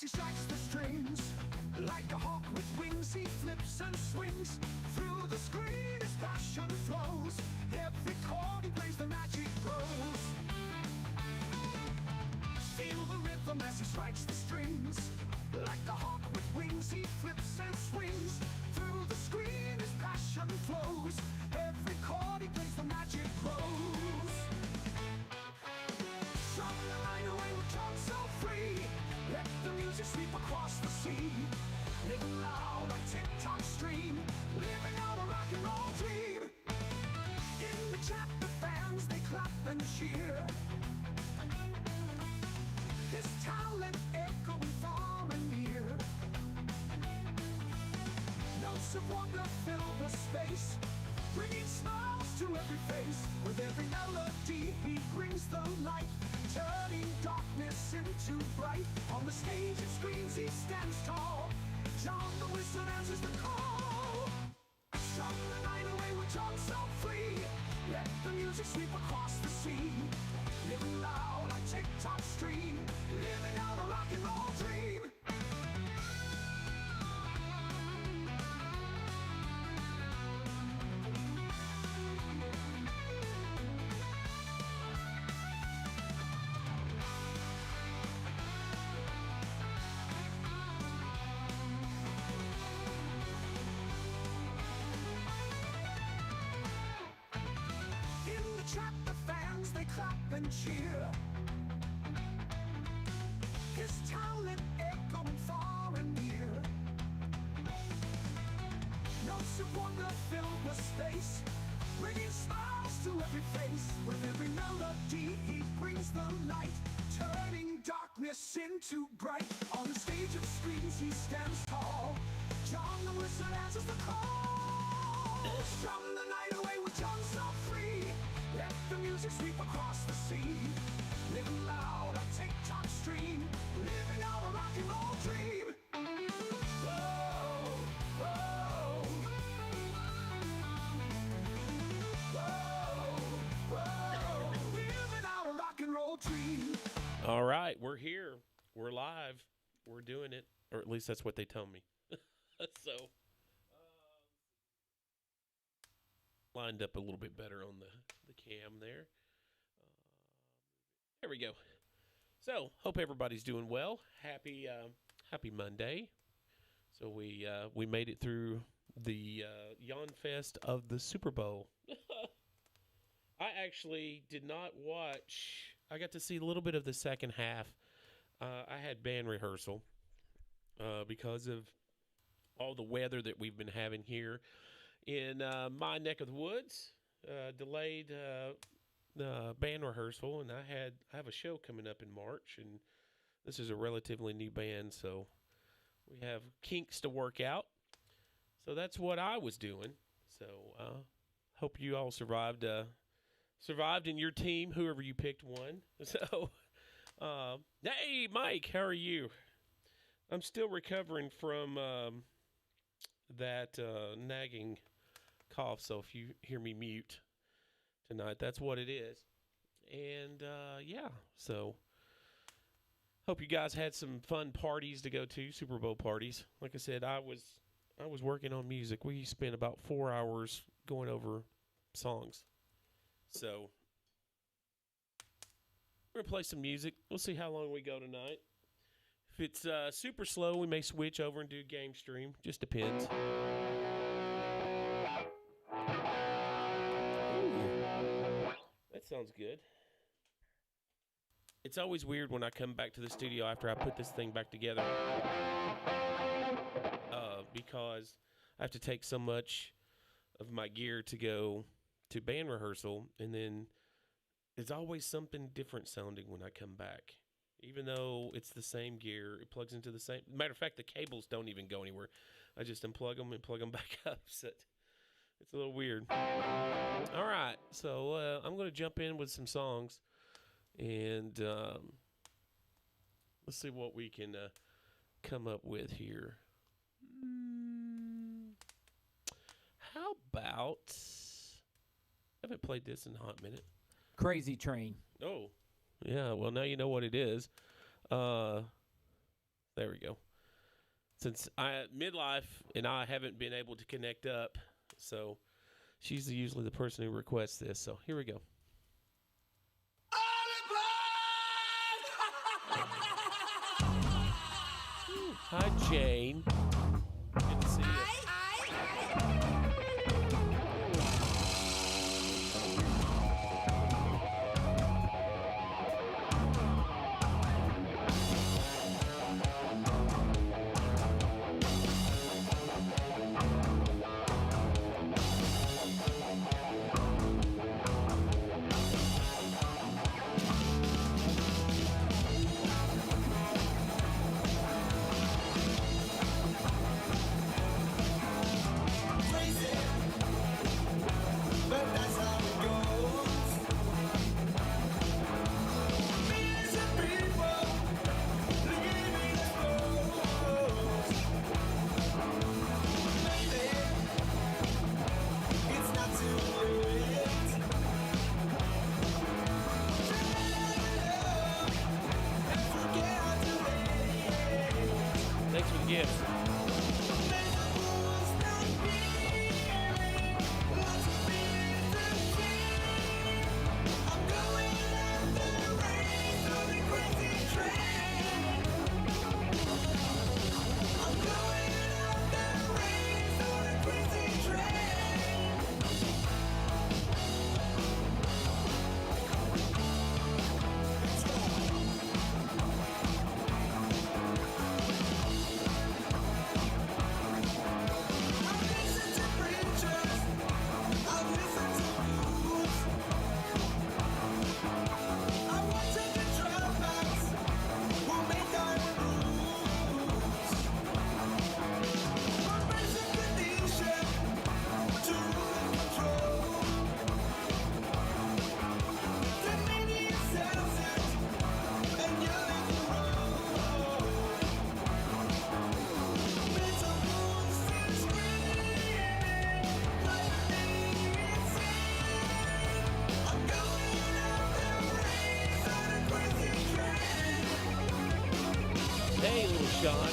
he strikes the strings. Like a hawk with wings, he flips and swings. Through the screen his passion flows. Every chord he plays, the magic grows. Feel the rhythm as he strikes the strings. Like a hawk with wings, he flips and swings. Through the screen his passion flows. Every chord he plays, the magic grows. Strum the line away with Jon so free. Let the music sweep across the sea. Living loud on TikTok stream. Living out a rock and roll dream. In the chat the fans they clap and cheer. His talent echoing far and near. Notes of wonder fill the space, bringing smiles to every face. With every melody he brings the light, turning darkness into bright. On the stage and screens he stands tall. Jon the Wizard answers the call. Strum the night away with Jon so free. Let the music sweep across the sea. Living loud on TikTok stream. Living out a rock and roll dream. Clap and cheer. His talent echoing far and near. Notes of wonder fill the space, bringing smiles to every face. With every melody he brings the light, turning darkness into bright. On the stage of screens he stands tall. Jon the Wizard answers the call. Strum the night away with Jon so free. Let the music sweep across the sea. Living loud on TikTok stream. Living out a rock and roll dream. Whoa, whoa. Whoa, whoa. Living out a rock and roll dream. All right, we're here. We're live. We're doing it. Or at least that's what they tell me. So, lined up a little bit better on the cam there. There we go. So, hope everybody's doing well. Happy Monday. So we made it through the Yawn Fest of the Super Bowl. I actually did not watch. I got to see a little bit of the second half. I had band rehearsal because of all the weather that we've been having here in my neck of the woods. Delayed band rehearsal, and I have a show coming up in March, and this is a relatively new band, so we have kinks to work out. So that's what I was doing. So hope you all survived in your team, whoever you picked won. So hey Mike, how are you? I'm still recovering from that nagging cough, so if you hear me mute tonight, that's what it is. And yeah, so hope you guys had some fun parties to go to, Super Bowl parties. Like I said, I was working on music. We spent about 4 hours going over songs. So we're gonna play some music. We'll see how long we go tonight. If it's super slow, we may switch over and do a game stream. Just depends. That sounds good. It's always weird when I come back to the studio after I put this thing back together. Because I have to take so much of my gear to go to band rehearsal, and then it's always something different sounding when I come back. Even though it's the same gear, it plugs into the same. Matter of fact, the cables don't even go anywhere. I just unplug them and plug them back up. So it's a little weird. All right, so I'm going to jump in with some songs, and let's see what we can come up with here. How about... I haven't played this in a hot minute. Crazy Train. Oh, yeah. Well, now you know what it is. There we go. Since midlife and I haven't been able to connect up, so she's usually the person who requests this. So here we go. Hi, Jane. Good to see you. Thanks for the gift. Hey, little Sean.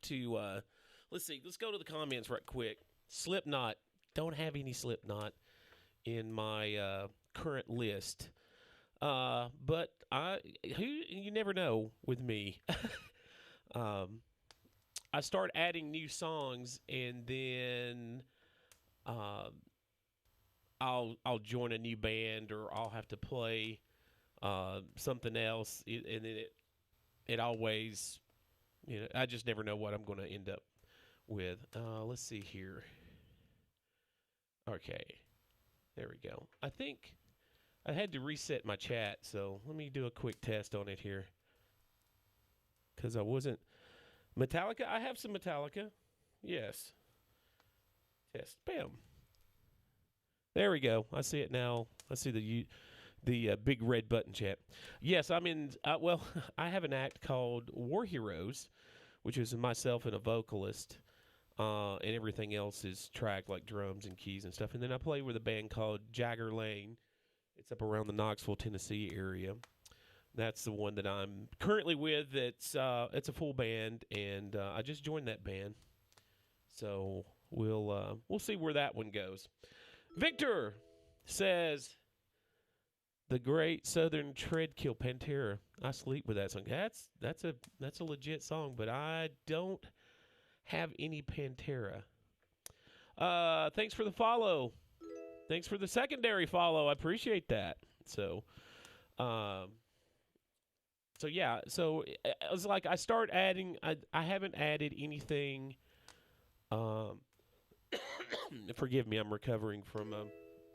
To let's see, let's go to the comments right quick. Slipknot don't have any Slipknot in my current list. But you never know with me. um, I start adding new songs, and then I'll join a new band, or I'll have to play something else, and then it always, I just never know what I'm going to end up with. Let's see here. Okay, there we go. I think I had to reset my chat, so let me do a quick test on it here. Because I wasn't... Metallica? I have some Metallica. Yes. Test. Bam. There we go. I see it now. I see the big red button chat. Yes, I'm in... well, I have an act called War Heroes, which is myself and a vocalist. And everything else is tracked, like drums and keys and stuff. And then I play with a band called Jagger Lane. It's up around the Knoxville, Tennessee area. That's the one that I'm currently with. It's a full band, and I just joined that band. So we'll see where that one goes. Victor says, the great Southern Treadkill Pantera. I sleep with that song. That's a legit song, but I don't have any Pantera. Thanks for the follow. Thanks for the secondary follow. I appreciate that. So yeah. So it was like I start adding. I haven't added anything. Forgive me. I'm recovering from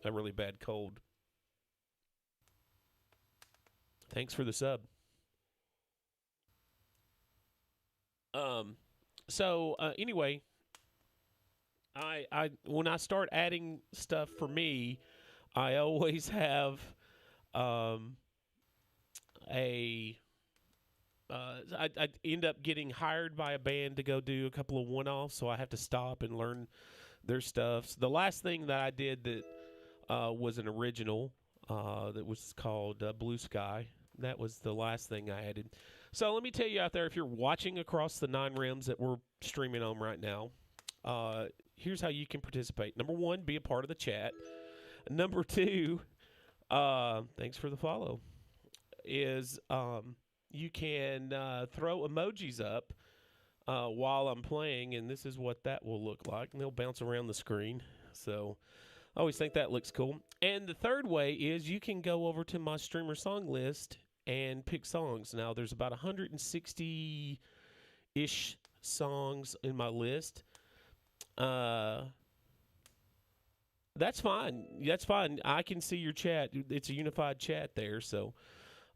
a really bad cold. Thanks for the sub. So anyway, I when I start adding stuff for me, I always have I end up getting hired by a band to go do a couple of one-offs, so I have to stop and learn their stuff. The last thing that I did that was an original that was called Blue Sky. That was the last thing I added. So let me tell you out there, if you're watching across the 9 rims that we're streaming on right now, here's how you can participate. Number 1, be a part of the chat. Number 2, thanks for the follow, is you can throw emojis up while I'm playing, and this is what that will look like. And they'll bounce around the screen. So I always think that looks cool. And the third way is you can go over to my streamer song list and pick songs. Now, there's about 160-ish songs in my list. That's fine. That's fine. I can see your chat. It's a unified chat there, so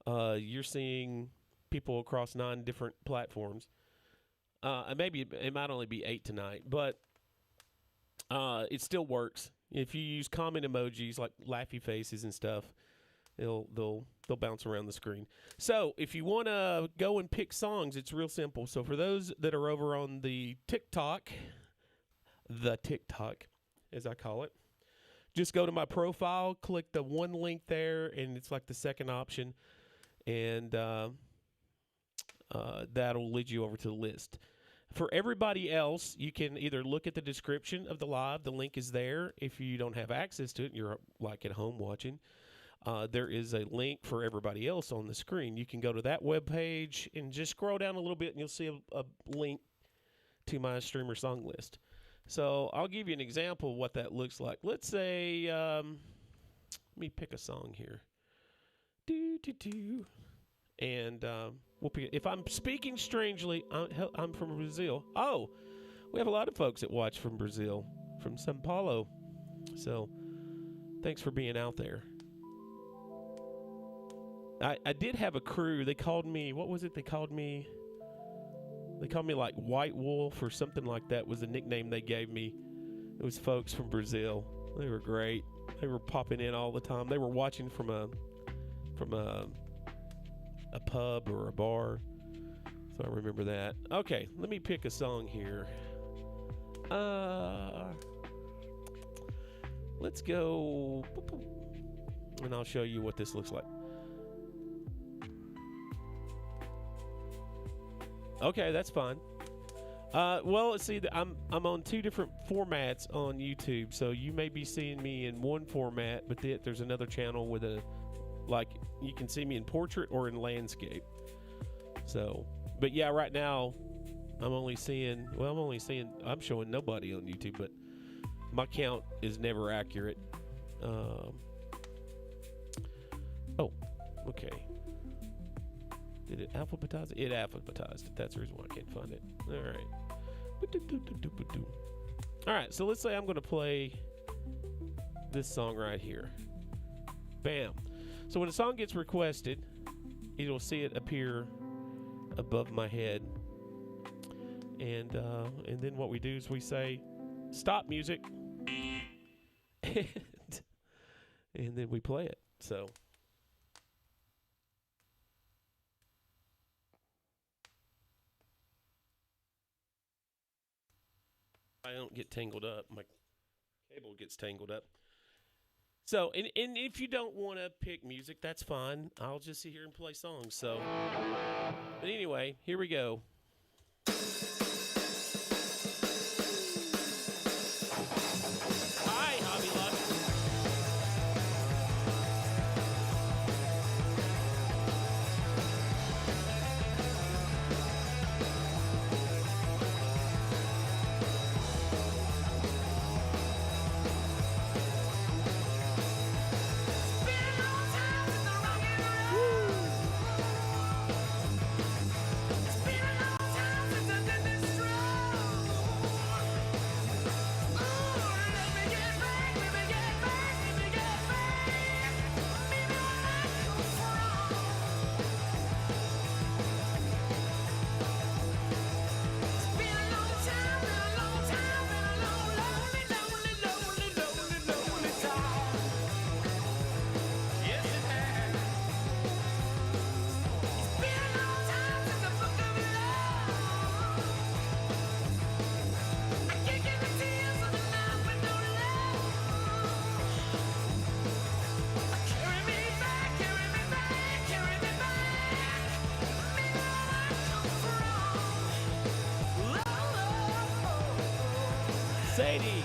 you're seeing people across 9 different platforms. Maybe it might only be 8 tonight, but it still works. If you use comment emojis like laughy faces and stuff, they'll bounce around the screen. So if you want to go and pick songs, it's real simple. So for those that are over on the TikTok, as I call it, just go to my profile, click the one link there, and it's like the second option, and that'll lead you over to the list. For everybody else, you can either look at the description of the live. The link is there. If you don't have access to it, you're like at home watching, there is a link for everybody else on the screen. You can go to that webpage and just scroll down a little bit, and you'll see a link to my streamer song list. So I'll give you an example of what that looks like. Let's say, let me pick a song here. And we'll pick, if I'm speaking strangely, I'm from Brazil. Oh, we have a lot of folks that watch from Brazil, from São Paulo. So thanks for being out there. I did have a crew. They called me, what was it they called me? They called me like White Wolf or something like that was the nickname they gave me. It was folks from Brazil. They were great. They were popping in all the time. They were watching from a pub or a bar. So I remember that. Okay, let me pick a song here. Let's go. And I'll show you what this looks like. Okay, that's fine. Well, see, I'm on two different formats on YouTube, so you may be seeing me in one format, but there's another channel with you can see me in portrait or in landscape. So, but yeah, right now I'm showing nobody on YouTube, but my count is never accurate. Oh, okay. Did it alphabetize? It alphabetized it. That's the reason why I can't find it. All right. All right, so let's say I'm going to play this song right here. Bam. So when a song gets requested, you'll see it appear above my head. And then what we do is we say, stop music. And then we play it. So I don't get tangled up. My cable gets tangled up. So, and if you don't want to pick music, that's fine. I'll just sit here and play songs. So, but anyway, here we go. Hi, Hobby Lobby. Sadie.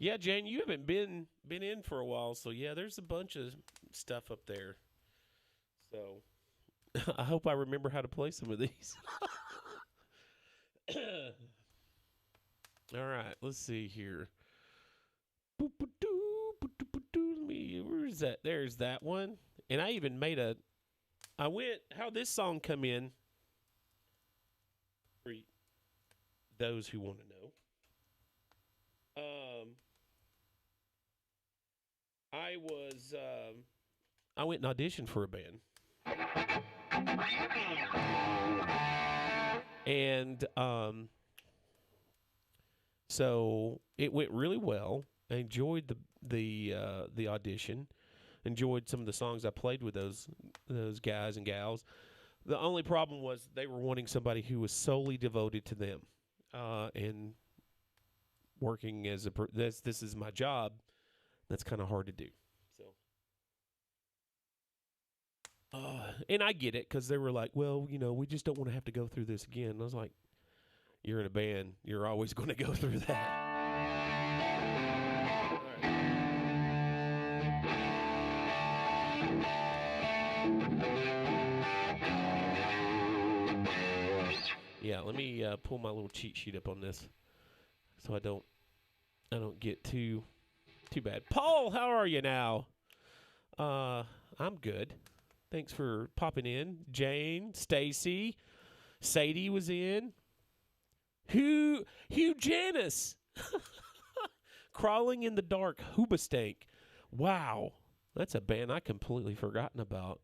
Yeah, Jane, you haven't been in for a while, so yeah, there's a bunch of stuff up there. So I hope I remember how to play some of these. All right, let's see here. Where is that? There's that one. And I even made how this song come in for those who want to know. I went and auditioned for a band. And so it went really well. I enjoyed the audition. Enjoyed some of the songs I played with those guys and gals. The only problem was they were wanting somebody who was solely devoted to them, and working as this is my job. That's kind of hard to do. So, and I get it because they were like, well, we just don't want to have to go through this again. And I was like, you're in a band. You're always going to go through that. Yeah, let me pull my little cheat sheet up on this, so I don't get too bad. Paul, how are you now? I'm good. Thanks for popping in. Jane, Stacy, Sadie was in. Hugh Janice, Crawling in the Dark, Hoobastank. Wow, that's a band I completely forgotten about.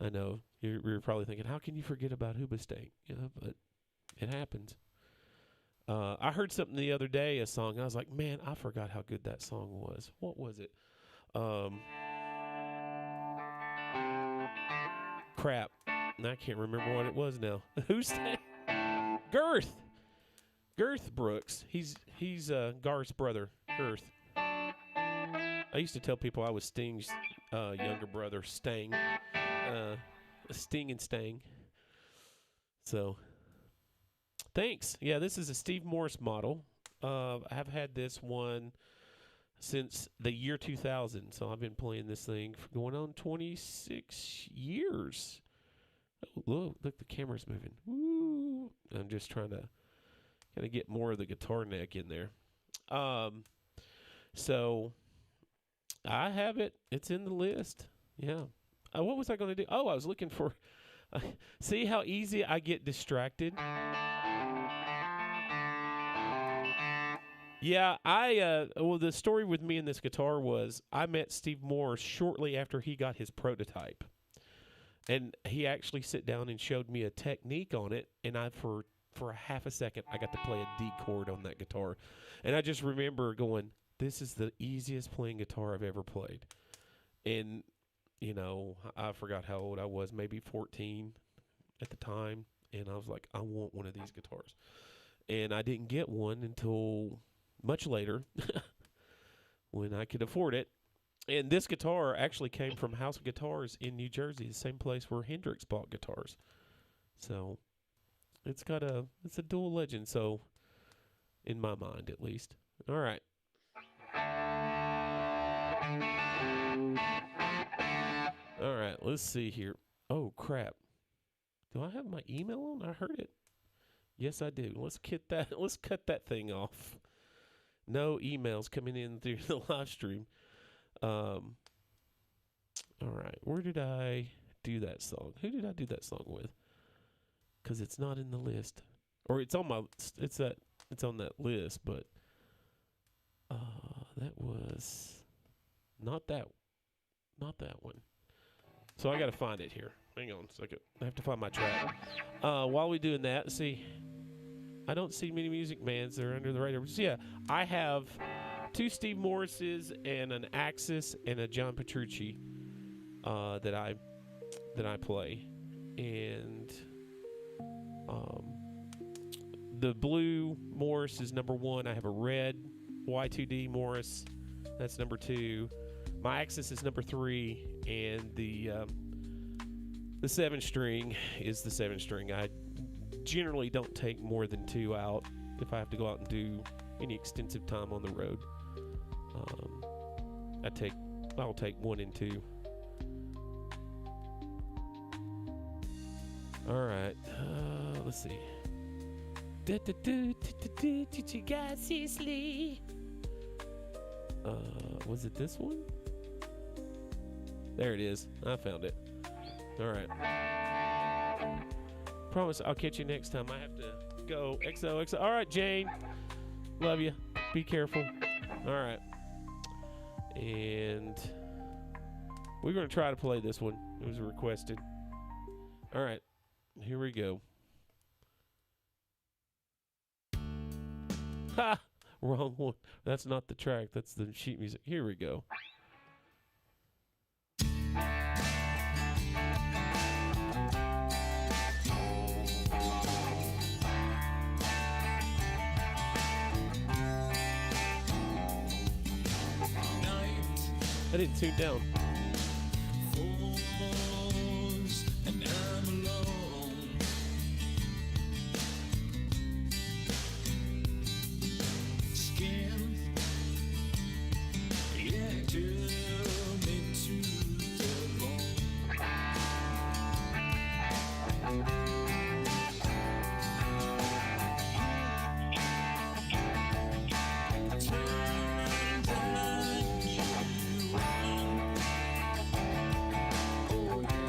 I know you're probably thinking, how can you forget about Hoobastank? Yeah, but it happens. I heard something the other day, a song. I was like, man, I forgot how good that song was. What was it? Crap. I can't remember what it was now. Who's that? Girth Brooks. He's Garth's brother, Girth. I used to tell people I was Sting's younger brother, Stang. Sting and Stang. So, thanks. Yeah, this is a Steve Morse model. I have had this one since the year 2000. So I've been playing this thing for going on 26 years. Oh, look, the camera's moving. Woo! I'm just trying to kind of get more of the guitar neck in there. So I have it. It's in the list. Yeah. What was I going to do? Oh, I was looking for. See how easy I get distracted? Yeah, well, the story with me and this guitar was I met Steve Morse shortly after he got his prototype. And he actually sat down and showed me a technique on it, and for a half a second, I got to play a D chord on that guitar. And I just remember going, this is the easiest playing guitar I've ever played. And, I forgot how old I was, maybe 14 at the time. And I was like, I want one of these guitars. And I didn't get one until much later when I could afford it. And this guitar actually came from House of Guitars in New Jersey, the same place where Hendrix bought guitars. So it's a dual legend, so in my mind at least. All right. All right, let's see here. Oh, crap. Do I have my email on? I heard it. Yes, I do. Let's cut that thing off. No emails coming in through the live stream. All right. Where did I do that song? Who did I do that song with? Because it's not in the list, or it's on that list, but that was not that one. So I got to find it here. Hang on a second. I have to find my track. While we're doing that, see, I don't see many music bands that are under the radar. So yeah, I have 2 Steve Morrises and an Axis and a John Petrucci that I play, and the blue Morris is number 1. I have a red Y2D Morris, that's number 2. My Axis is number 3, and the 7-string is the 7-string. I generally don't take more than 2 out if I have to go out and do any extensive time on the road. I'll take 1 and 2. All right. Let's see. Was it this one? There it is. I found it. All right. Promise I'll catch you next time. I have to go. XOXO. All right, Jane. Love you. Be careful. All right. And we're going to try to play this one. It was requested. All right. Here we go. Ha! Wrong one. That's not the track. That's the sheet music. Here we go. I didn't tune down. And I'm alone. Skin, yeah, turn me to the bone. Turn down you on. Oh, yeah.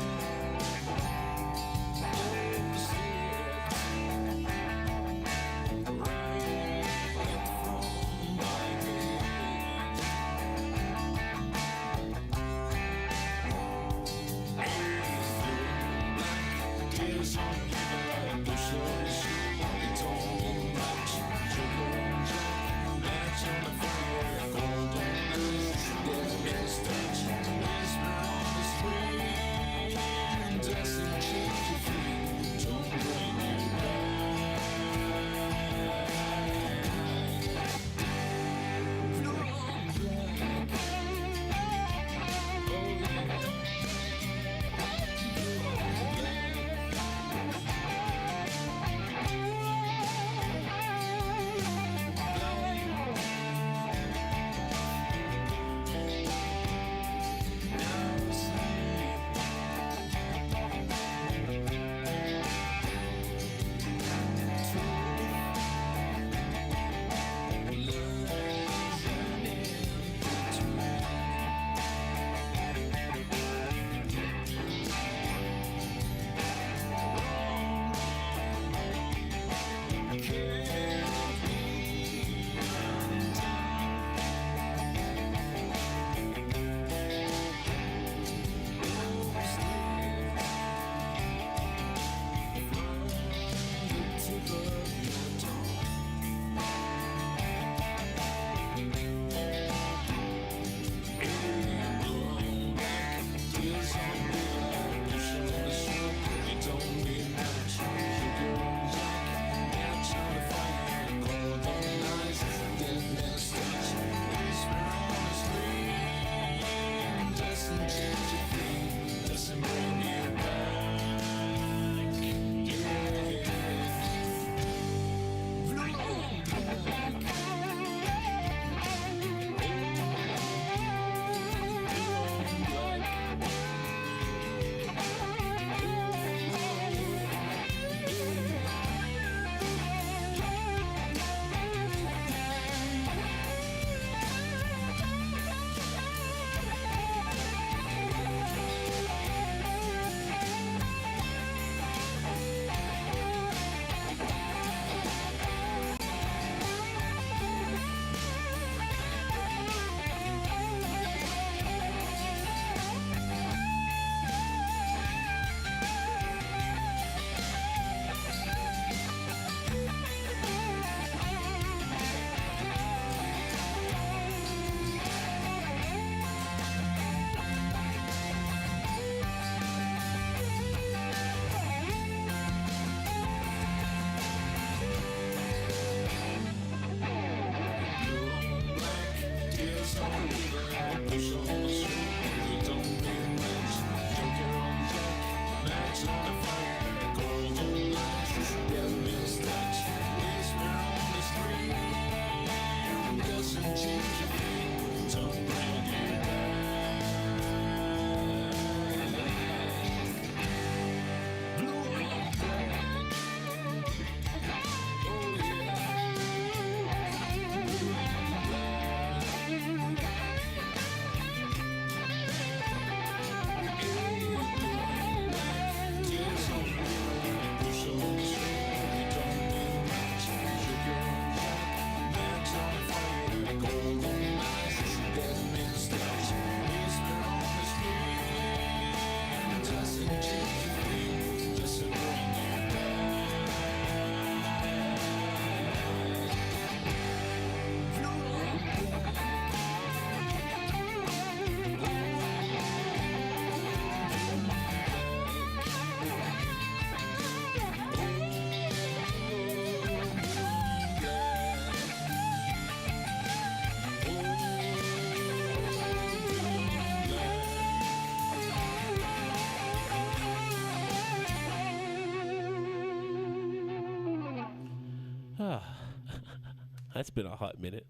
That's been a hot minute.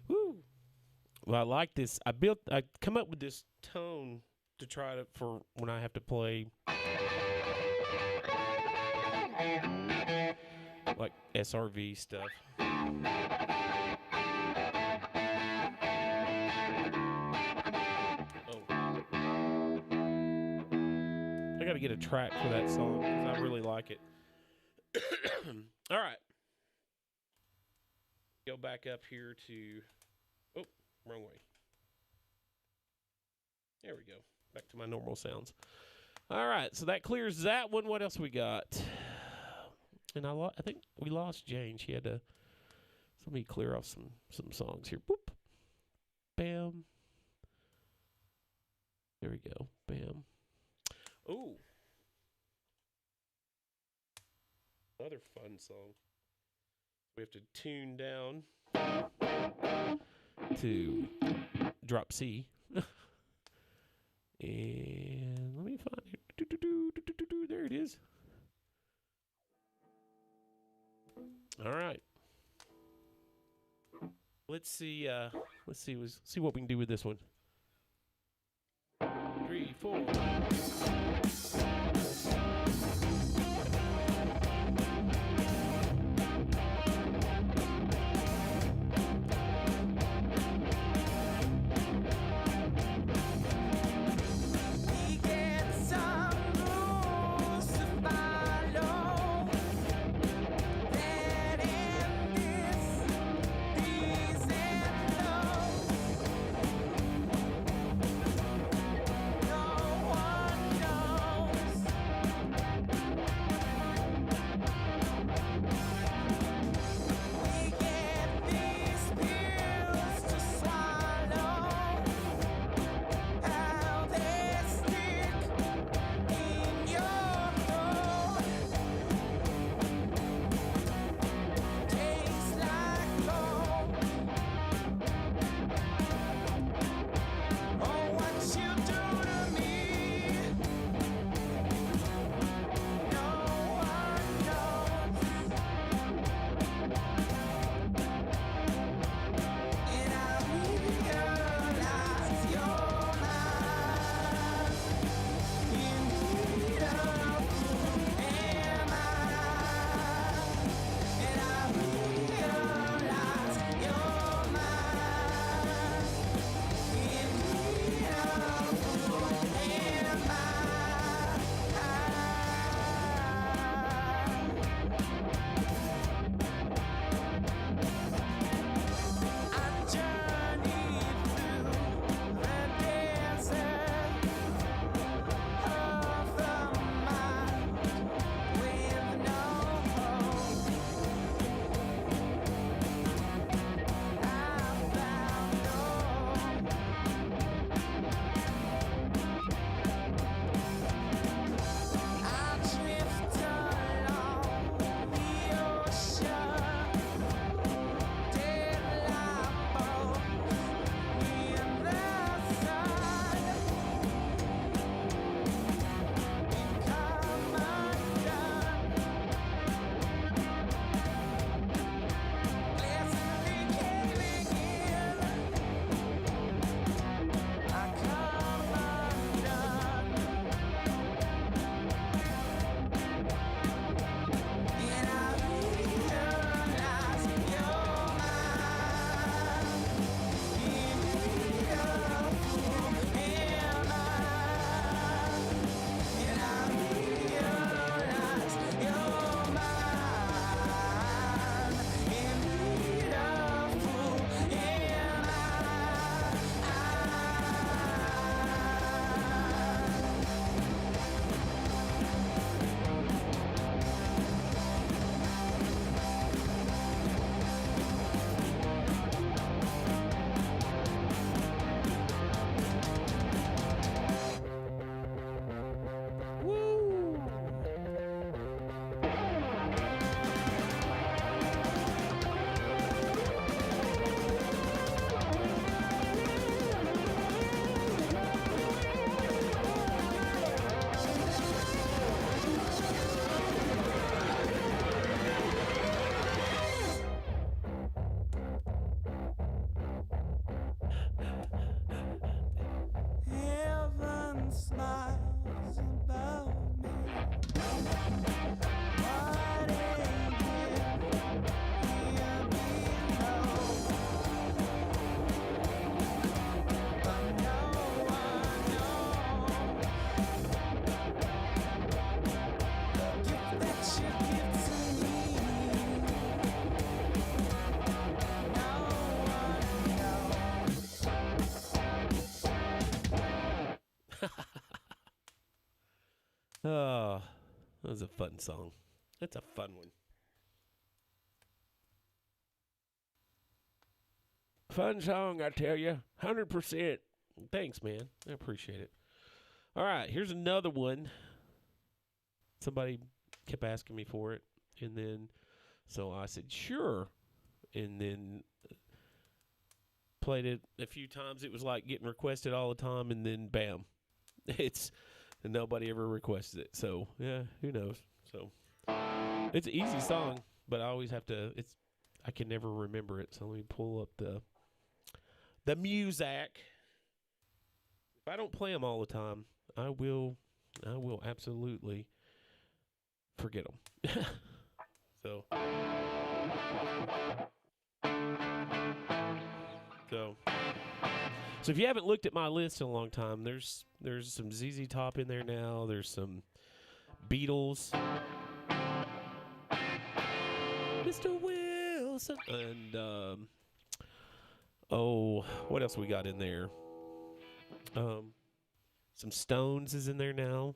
Woo. Well, I like this. I come up with this tone to try to for when I have to play like SRV stuff. I got to get a track for that song because I really like it. All right. Go back up here to... Oh, wrong way. There we go. Back to my normal sounds. All right, so that clears that one. What else we got? And I think we lost Jane. She had to... So let me clear off some songs here. Boop. Bam. There we go. Bam. Ooh. Another fun song. We have to tune down to drop C. And let me find it. There it is. All right. Let's see what we can do with this one. 3, 4. Oh, that was a fun song. That's a fun one. Fun song, I tell you. 100%. Thanks, man. I appreciate it. All right, here's another one. Somebody kept asking me for it. And then, so I said, sure. And then played it a few times. It was like getting requested all the time. And then, bam. And nobody ever requested it. So, yeah, who knows? So, it's an easy song, but I always have to, I can never remember it. So let me pull up the music. If I don't play them all the time, I will absolutely forget them. So if you haven't looked at my list in a long time, there's some ZZ Top in there now. There's some Beatles, Mr. Wilson, and what else we got in there? Some Stones is in there now.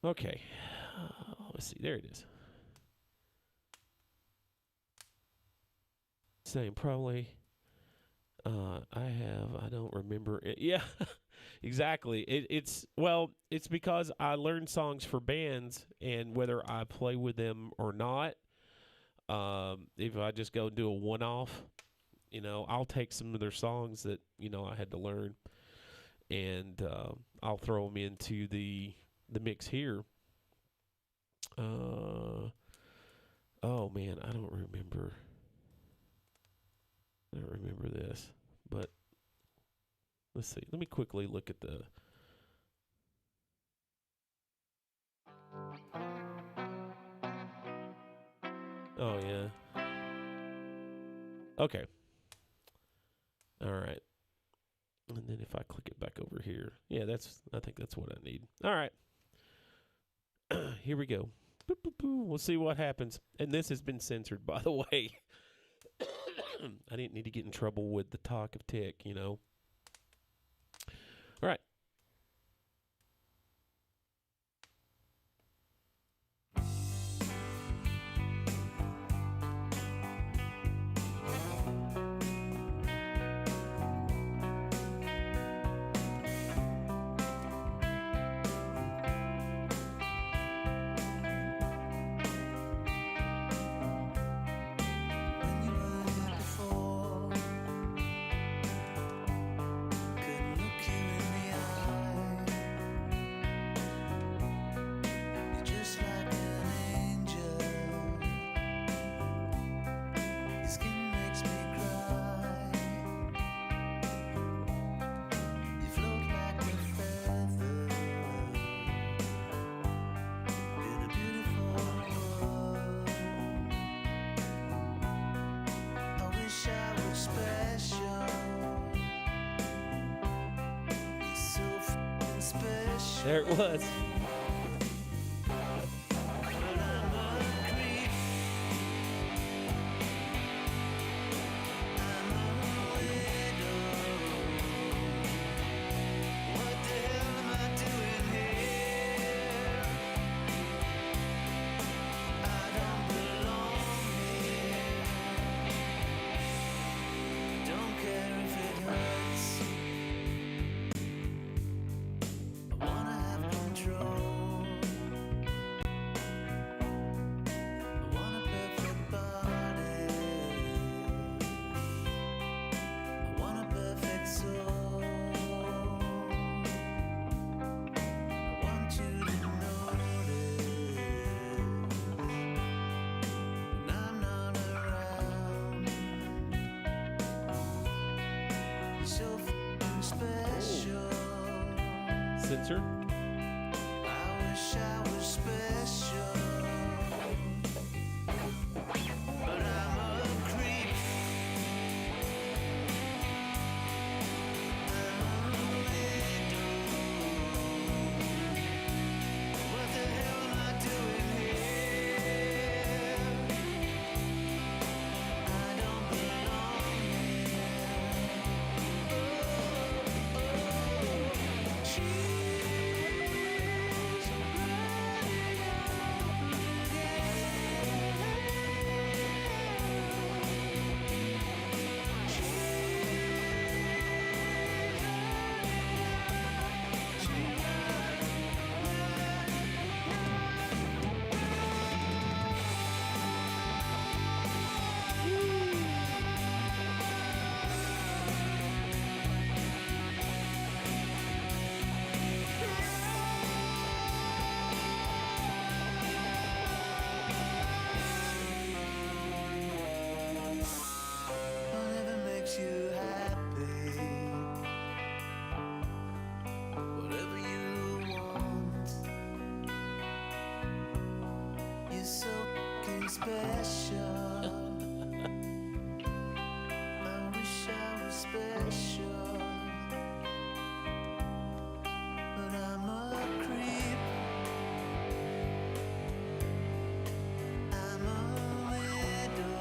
Okay. Let's see. There it is. Same, probably. I don't remember it. Yeah, exactly. It's because I learned songs for bands, and whether I play with them or not, if I just go and do a one-off, I'll take some of their songs that, I had to learn, and I'll throw them into the mix here. Oh, man, I don't remember this, but let's see. Let me quickly look at the... Oh, yeah. Okay. All right. And then if I click it back over here. Yeah, I think that's what I need. All right. Here we go. Boop, boop, boop. We'll see what happens. And this has been censored, by the way. I didn't need to get in trouble with the talk of tick, All right. There it was. Censor. I wish I was special, but I'm a creep. I'm a widow. What the hell am I doing here? I don't belong here. Oh, oh, special. I wish I was special, but I'm a creep. I'm a widow.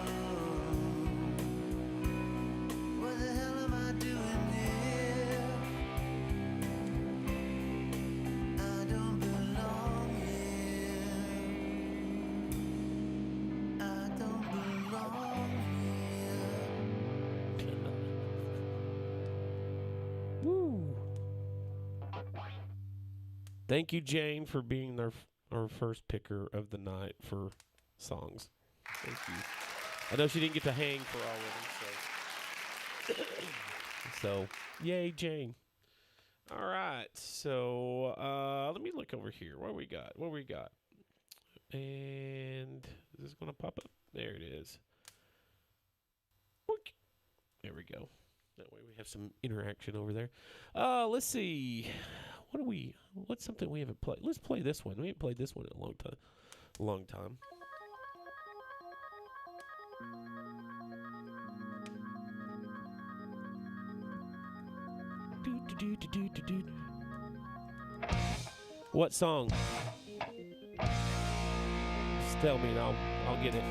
What the hell am I doing here? I don't belong here. I don't belong here. Woo. Thank you, Jane, for being our first picker of the night for songs. Thank you. I know she didn't get to hang for all of them, so yay, Jane. All right, so let me look over here. What we got? And is this gonna pop up? There it is. Boink. There we go. That way we have some interaction over there. Let's see. What's something we haven't played? Let's play this one. We haven't played this one in a long time. What song? Just tell me and I'll get it.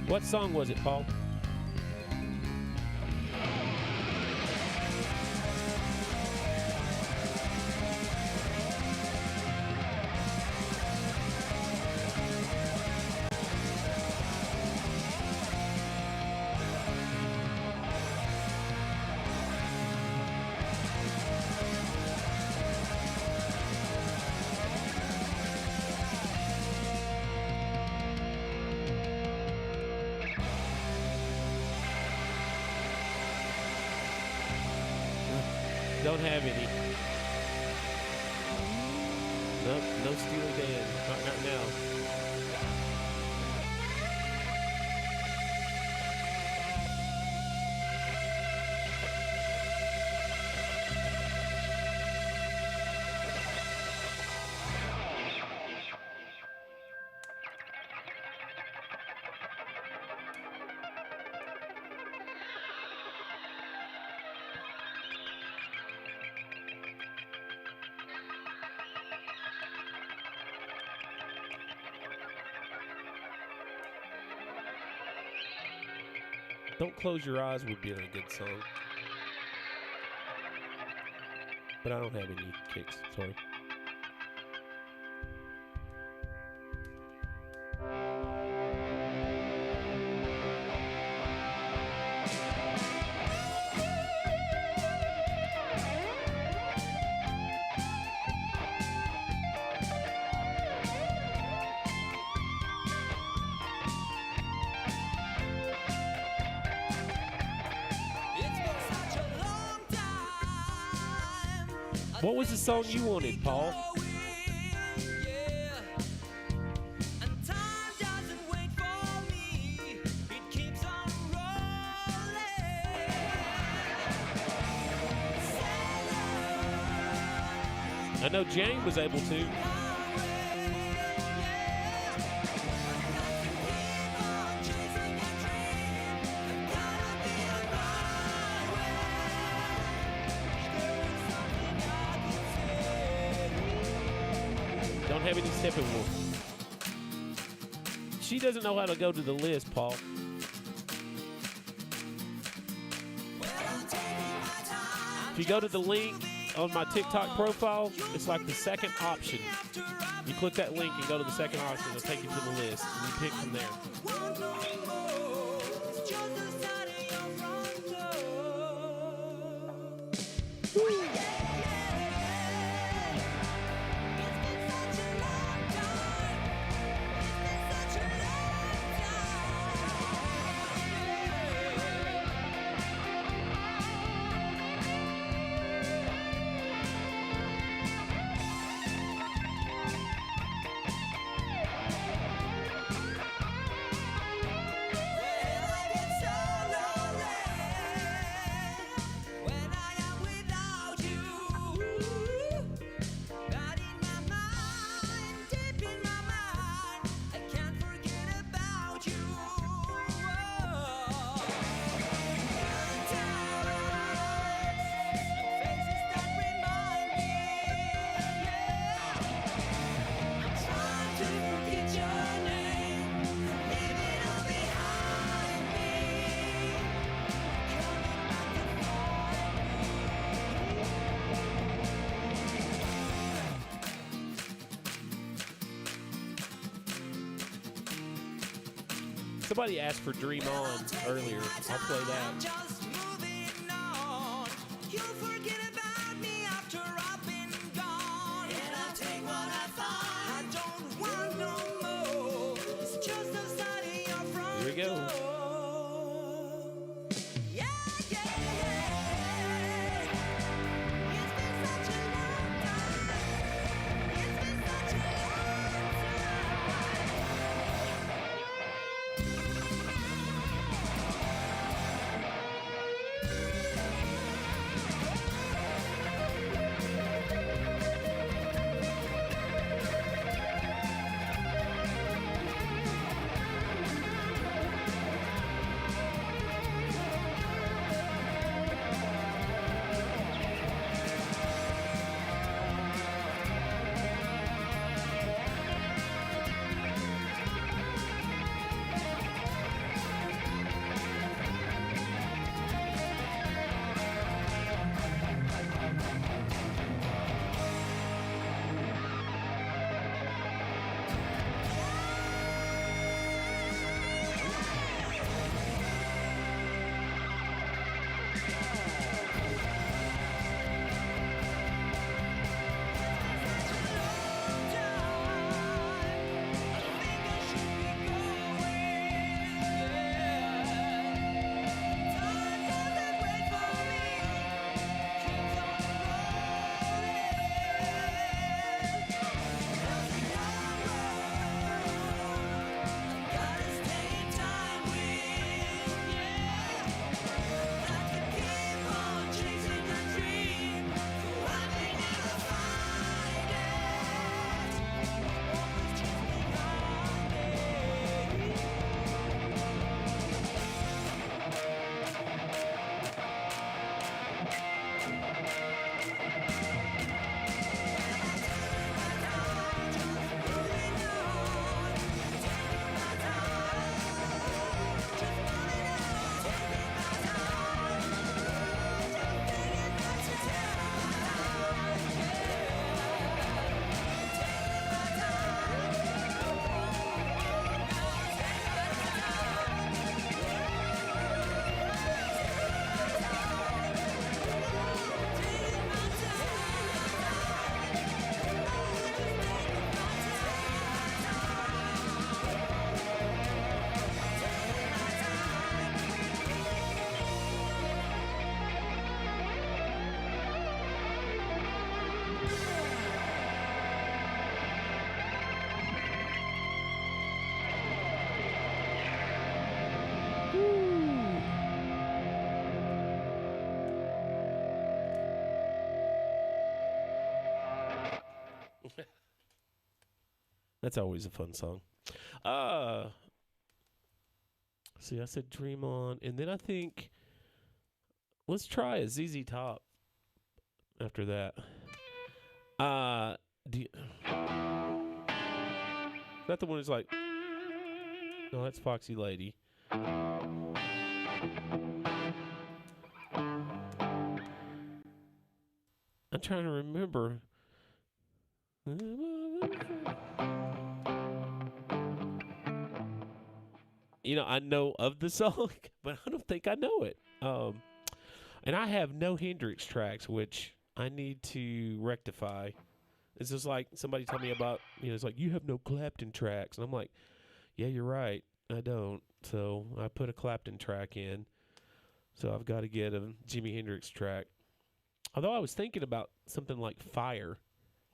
What song was it, Paul? Don't have any. Nope, no Steely Dan. Not right now. Don't Close Your Eyes would be a good song. But I don't have any kicks, sorry. What was the song you wanted, Paul? I know Jane was able to. Don't have any Steppenwolf. She doesn't know how to go to the list, Paul. If you go to the link on my TikTok profile, it's like the second option. You click that link and go to the second option. It'll take you to the list. And you pick from there. Somebody asked for Dream On earlier. I'll play that. Just moving on. You'll forget about me after I've been gone. And I'll take what I find. I don't want no more. It's just a side of your front Here we go. door. Yeah, yeah, yeah. It's been such a long time. It's been such a long time. That's always a fun song. See, I said Dream On, and then I think let's try a ZZ Top after that. Is that the one that's like, no, that's Foxy Lady. I'm trying to remember. You know, I know of the song, but I don't think I know it. And I have no Hendrix tracks, which I need to rectify. It's just like somebody told me about, it's like, you have no Clapton tracks. And I'm like, yeah, you're right. I don't. So I put a Clapton track in. So I've got to get a Jimi Hendrix track. Although I was thinking about something like Fire.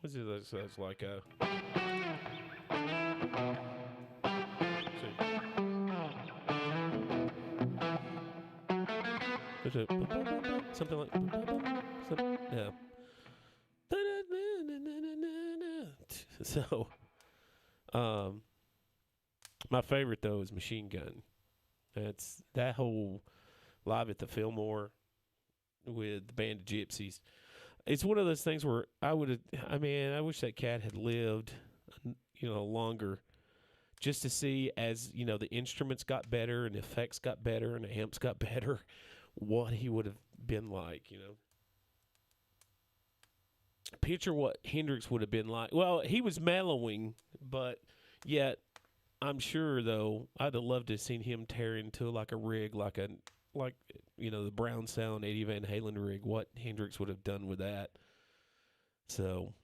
What's it that says? Like a... Something like... Yeah. So, my favorite, though, is Machine Gun. That's that whole Live at the Fillmore with the Band of Gypsies. It's one of those things where I wish that cat had lived, longer, just to see as, the instruments got better and the effects got better and the amps got better, what he would have been like, Picture what Hendrix would have been like. Well, he was mellowing, but yet I'm sure though I'd have loved to have seen him tear into like a rig, like the Brown Sound Eddie Van Halen rig. What Hendrix would have done with that. So,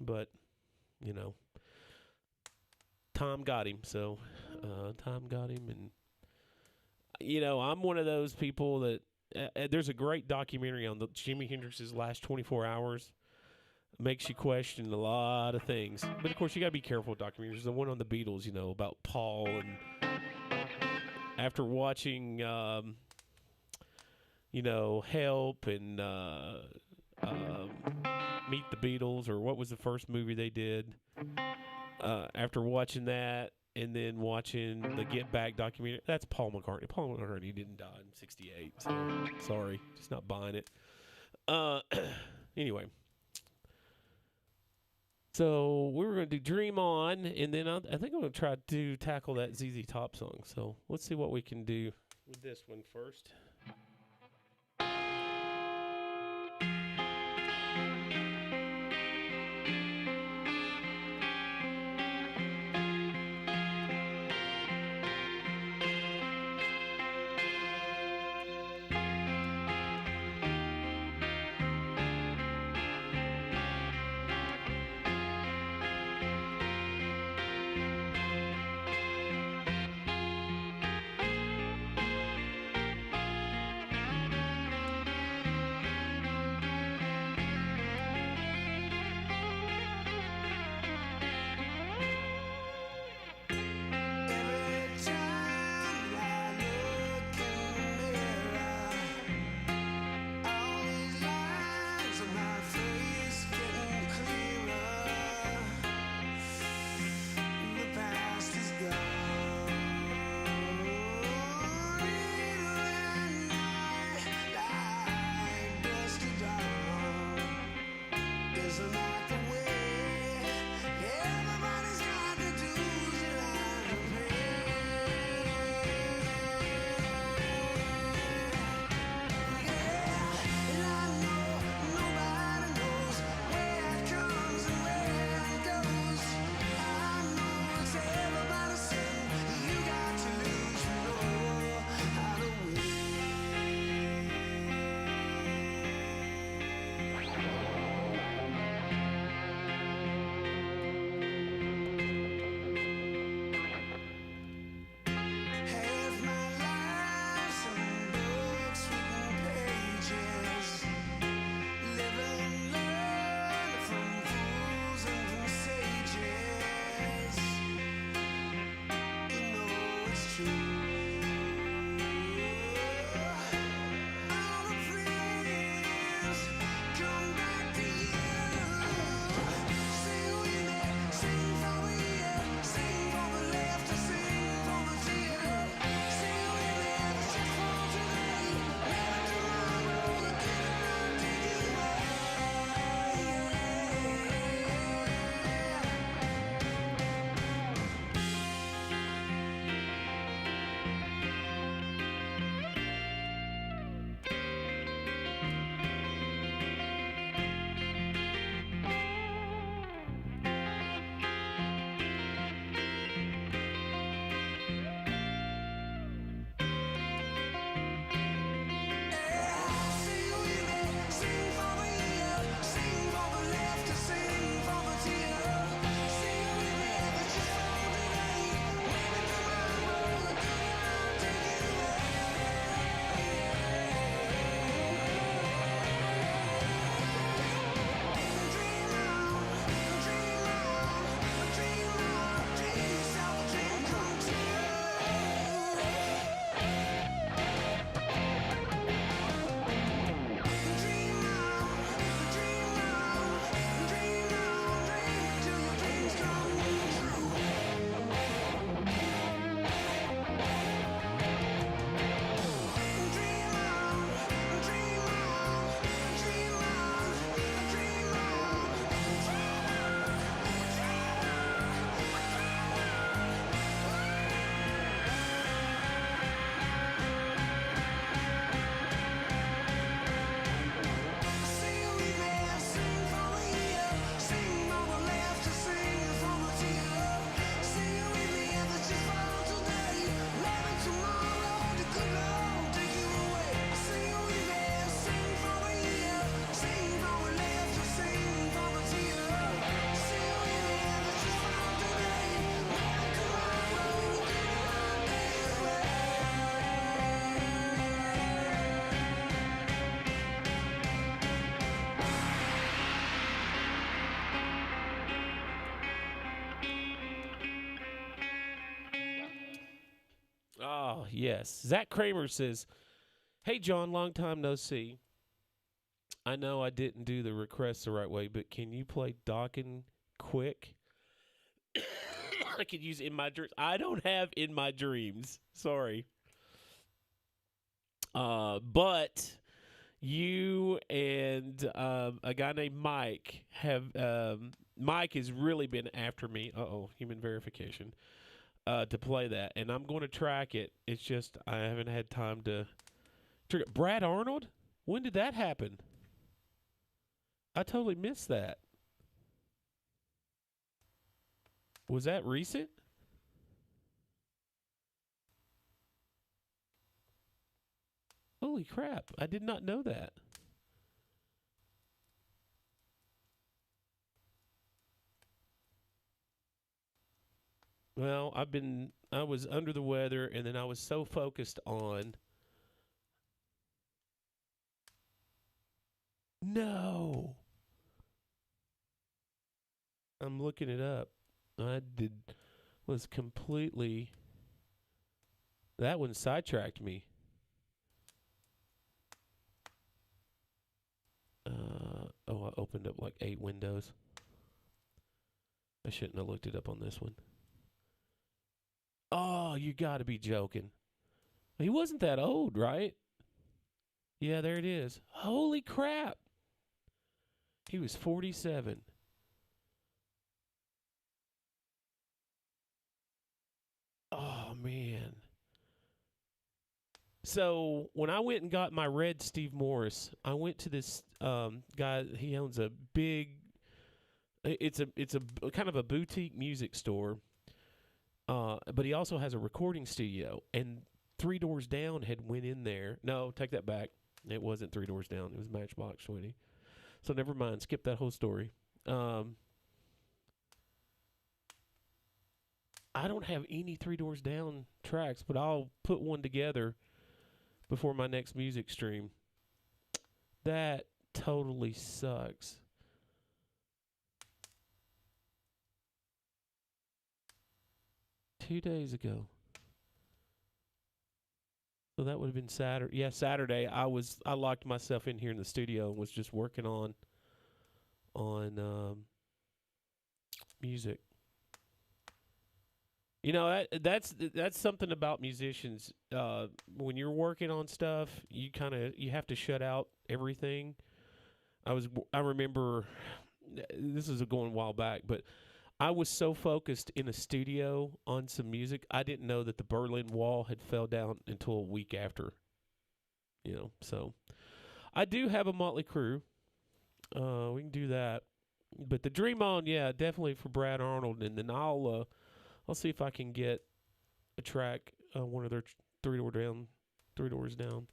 but Tom got him. So Tom got him, and I'm one of those people that there's a great documentary on the Jimi Hendrix's last 24 hours. Makes you question a lot of things. But, of course, you got to be careful with documentaries. There's the one on the Beatles, about Paul. And after watching, Help and Meet the Beatles, or what was the first movie they did, after watching that and then watching the Get Back documentary, that's Paul McCartney. Paul McCartney didn't die in 1968, so sorry. Just not buying it. Anyway. So we were going to do Dream On, and then I think I'm going to try to tackle that ZZ Top song. So let's see what we can do with this one first. Yes. Zach Kramer says, "Hey, John, long time no see. I know I didn't do the request the right way, but can you play Dockin' quick? I could use In My Dreams. I don't have In My Dreams. Sorry. But you and a guy named Mike have Mike has really been after me. Human verification. To play that, and I'm going to track it. It's just I haven't had time to. Brad Arnold? When did that happen? I totally missed that. Was that recent? Holy crap! I did not know that. Well, I was under the weather, and then I was so focused on. No. I'm looking it up. Was completely. That one sidetracked me. I opened up like 8 windows. I shouldn't have looked it up on this one. Oh, you got to be joking. He wasn't that old, right? Yeah, there it is. Holy crap. He was 47. Oh, man. So when I went and got my red Steve Morris, I went to this guy. He owns a big. It's a kind of a boutique music store, but he also has a recording studio. And 3 doors down had went in there. No, take that back. It wasn't 3 doors down. It was Matchbox 20. So never mind. Skip that whole story. I don't have any 3 doors down tracks, but I'll put one together before my next music stream. That totally sucks. Two days ago. So that would have been Saturday. Yeah, Saturday. I locked myself in here in the studio and was just working on music. You know, that's something about musicians. When you're working on stuff, you have to shut out everything. I remember this is going a while back, but I was so focused in a studio on some music, I didn't know that the Berlin Wall had fell down until a week after. So I do have a Motley Crue. We can do that, but the Dream On, yeah, definitely for Brad Arnold, and then I'll see if I can get a track, one of their 3 doors down.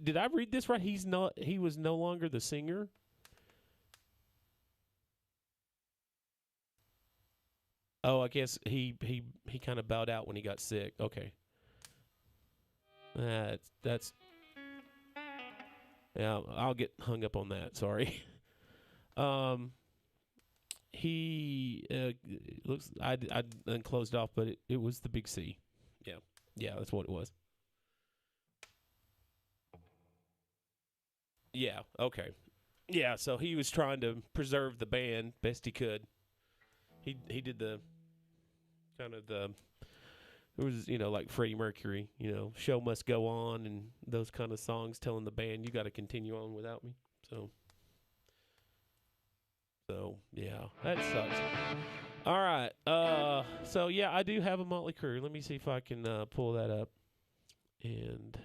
Did I read this right? He was no longer the singer. Oh, I guess he kind of bowed out when he got sick. Okay. That's yeah, I'll get hung up on that. Sorry. He looks. I unclosed off, but it was the big C. Yeah, that's what it was. Yeah. Okay. Yeah. So he was trying to preserve the band best he could. He did the kind of the. It was like Freddie Mercury. Show must go on, and those kind of songs telling the band you got to continue on without me. So yeah, that sucks. All right. So yeah, I do have a Motley Crue. Let me see if I can pull that up. And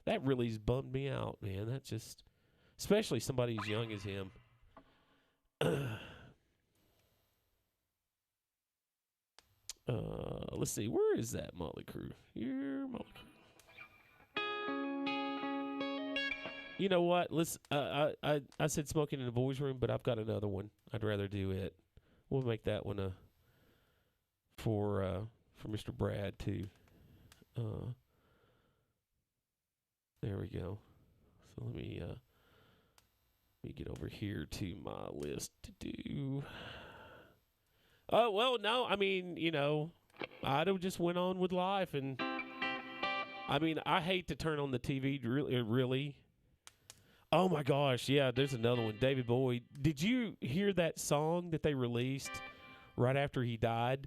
that really's bummed me out, man. That's just, especially somebody as young as him. Let's see. Where is that Motley Crue? Here, Motley Crue. You know what? Let's. I said Smoking in the Boys Room, but I've got another one. I'd rather do it. We'll make that one for Mr. Brad too. There we go. So let me get over here to my list to do. Oh well, no. I mean, I'd have just went on with life, and I mean, I hate to turn on the TV. Really, really. Oh my gosh, yeah. There's another one, David Bowie. Did you hear that song that they released right after he died,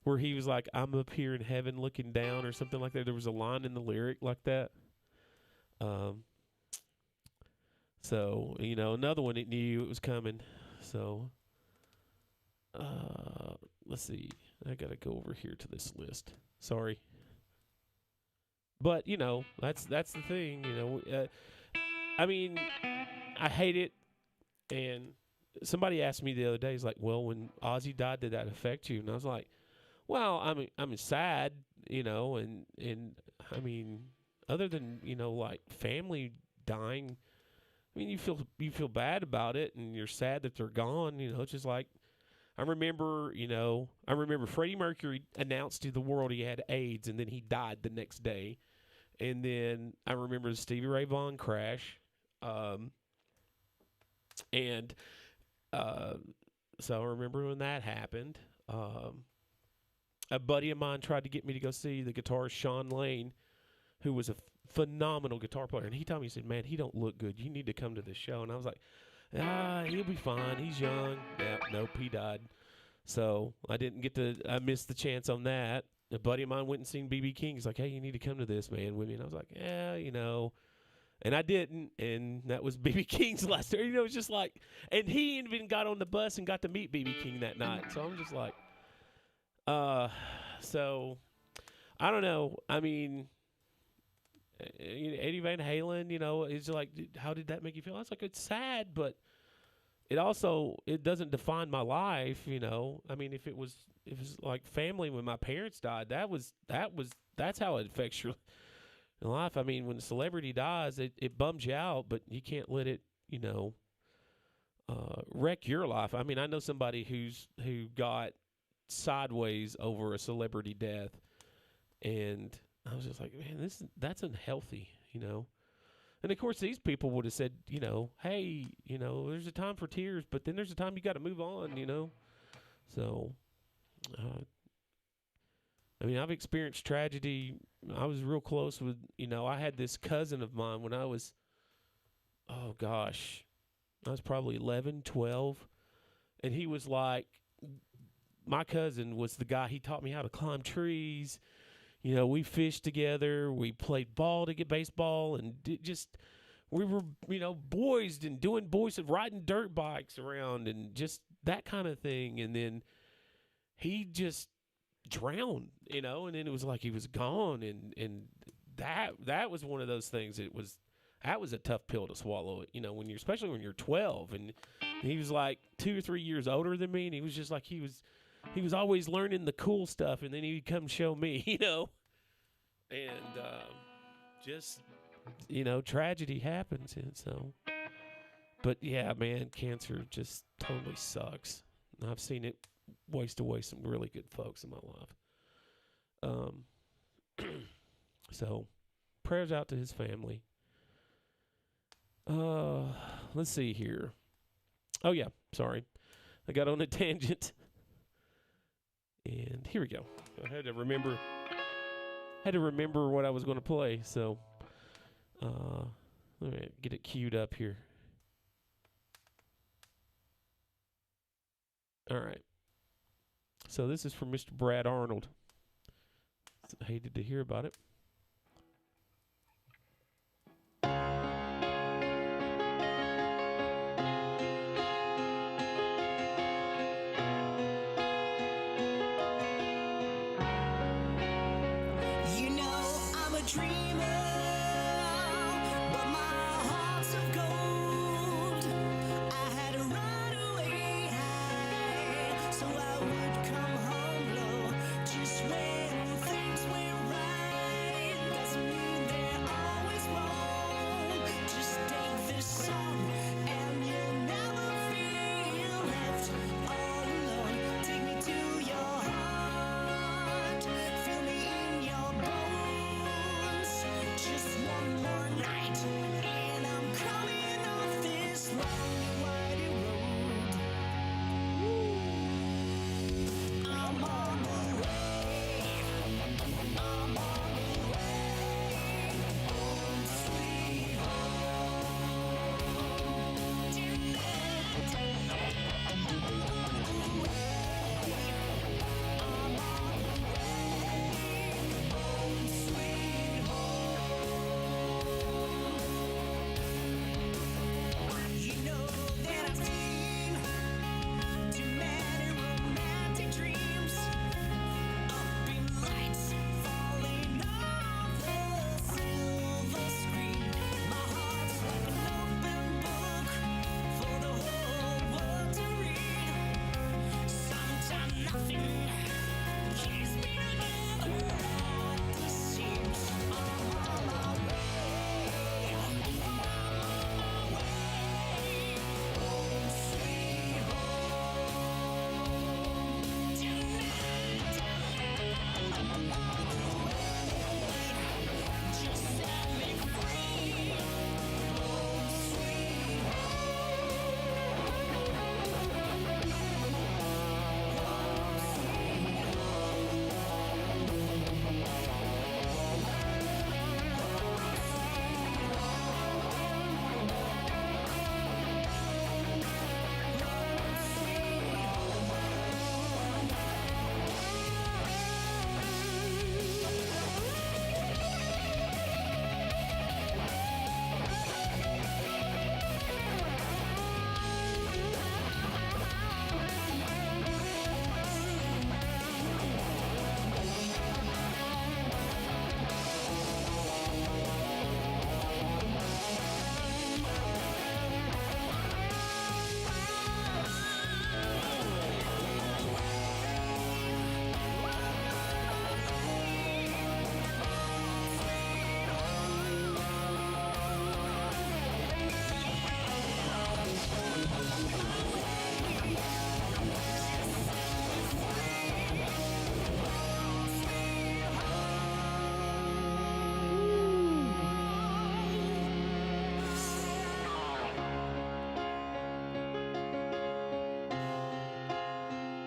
where he was like, "I'm up here in heaven looking down" or something like that? There was a line in the lyric like that. So another one it knew it was coming. So, let's see. I gotta go over here to this list. Sorry. But that's the thing. I mean, I hate it. And somebody asked me the other day, he's like, "Well, when Ozzy died, did that affect you?" And I was like, "Well, I'm sad, and I mean, other than like family dying, I mean, you feel bad about it, and you're sad that they're gone. It's just like." I remember Freddie Mercury announced to the world he had AIDS, and then he died the next day. And then I remember the Stevie Ray Vaughan crash. And so I remember when that happened. A buddy of mine tried to get me to go see the guitarist Sean Lane, who was a phenomenal guitar player. And he told me, he said, "Man, he don't look good. You need to come to this show." And I was like, he'll be fine. He's young. Yeah, nope, he died. So I missed the chance on that. A buddy of mine went and seen B.B. King. He's like, "Hey, you need to come to this, man, with me." And I was like, "Yeah, And I didn't, and that was B.B. King's last year. It's just like, and he even got on the bus and got to meet B.B. King that night. So I'm just like, so I don't know. I mean, Eddie Van Halen, is like, how did that make you feel? I was like, it's sad, but it doesn't define my life. I mean, if it was like family when my parents died, that's how it affects your life. I mean, when a celebrity dies, it bums you out, but you can't let it, wreck your life. I mean, I know somebody who got sideways over a celebrity death, and I was just like, man, that's unhealthy, And of course, these people would have said, hey, there's a time for tears, but then there's a time you got to move on, So, I mean, I've experienced tragedy. I was real close with, I had this cousin of mine when I was, oh gosh, I was probably 11, 12, and he was like, my cousin was the guy, he taught me how to climb trees. We fished together. We played ball to get baseball, and we were, boys and doing boys and riding dirt bikes around and just that kind of thing. And then he just drowned, and then it was like he was gone. And that was one of those things. That was a tough pill to swallow. Especially when you're 12, and he was like 2 or 3 years older than me, and he was just like he was always learning the cool stuff, and then he'd come show me, and just, tragedy happens. And so, but yeah, man, cancer just totally sucks. I've seen it waste away some really good folks in my life. So prayers out to his family. Let's see here. Oh yeah, sorry. I got on a tangent. And here we go. I had to remember what I was going to play. So, let me get it queued up here. All right. So this is from Mr. Brad Arnold. I hated to hear about it. So I would come home low just when things went right.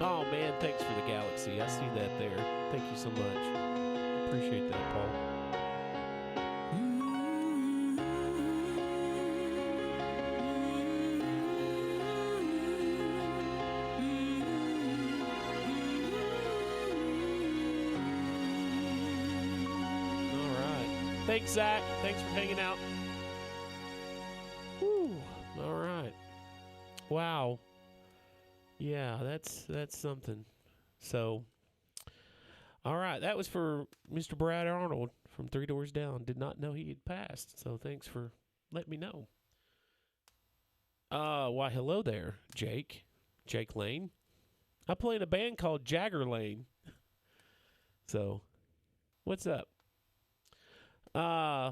Oh, man, thanks for the galaxy. I see that there. Thank you so much. Appreciate that, Paul. All right. Thanks, Zach. Thanks for hanging out. Whew. All right. Wow. Yeah, that's something. So, all right, that was for Mr. Brad Arnold from Three Doors Down. Did not know he had passed, so thanks for letting me know. Why, hello there, Jake. Jake Lane. I play in a band called Jagger Lane. So, what's up?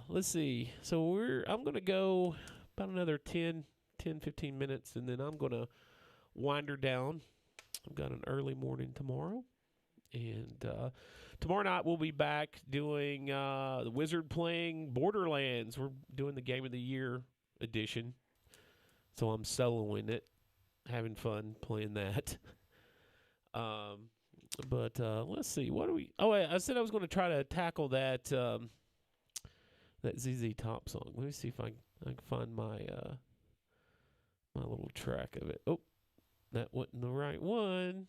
Let's see. So I'm going to go about another 10, 15 minutes, and then I'm going to wind her down. I've got an early morning tomorrow. And tomorrow night we'll be back doing the Wizard playing Borderlands. We're doing the Game of the Year edition. So I'm soloing it, having fun playing that. But let's see. What do we... Oh, I said I was going to try to tackle that that ZZ Top song. Let me see if I can find my my little track of it. Oh, that wasn't the right one.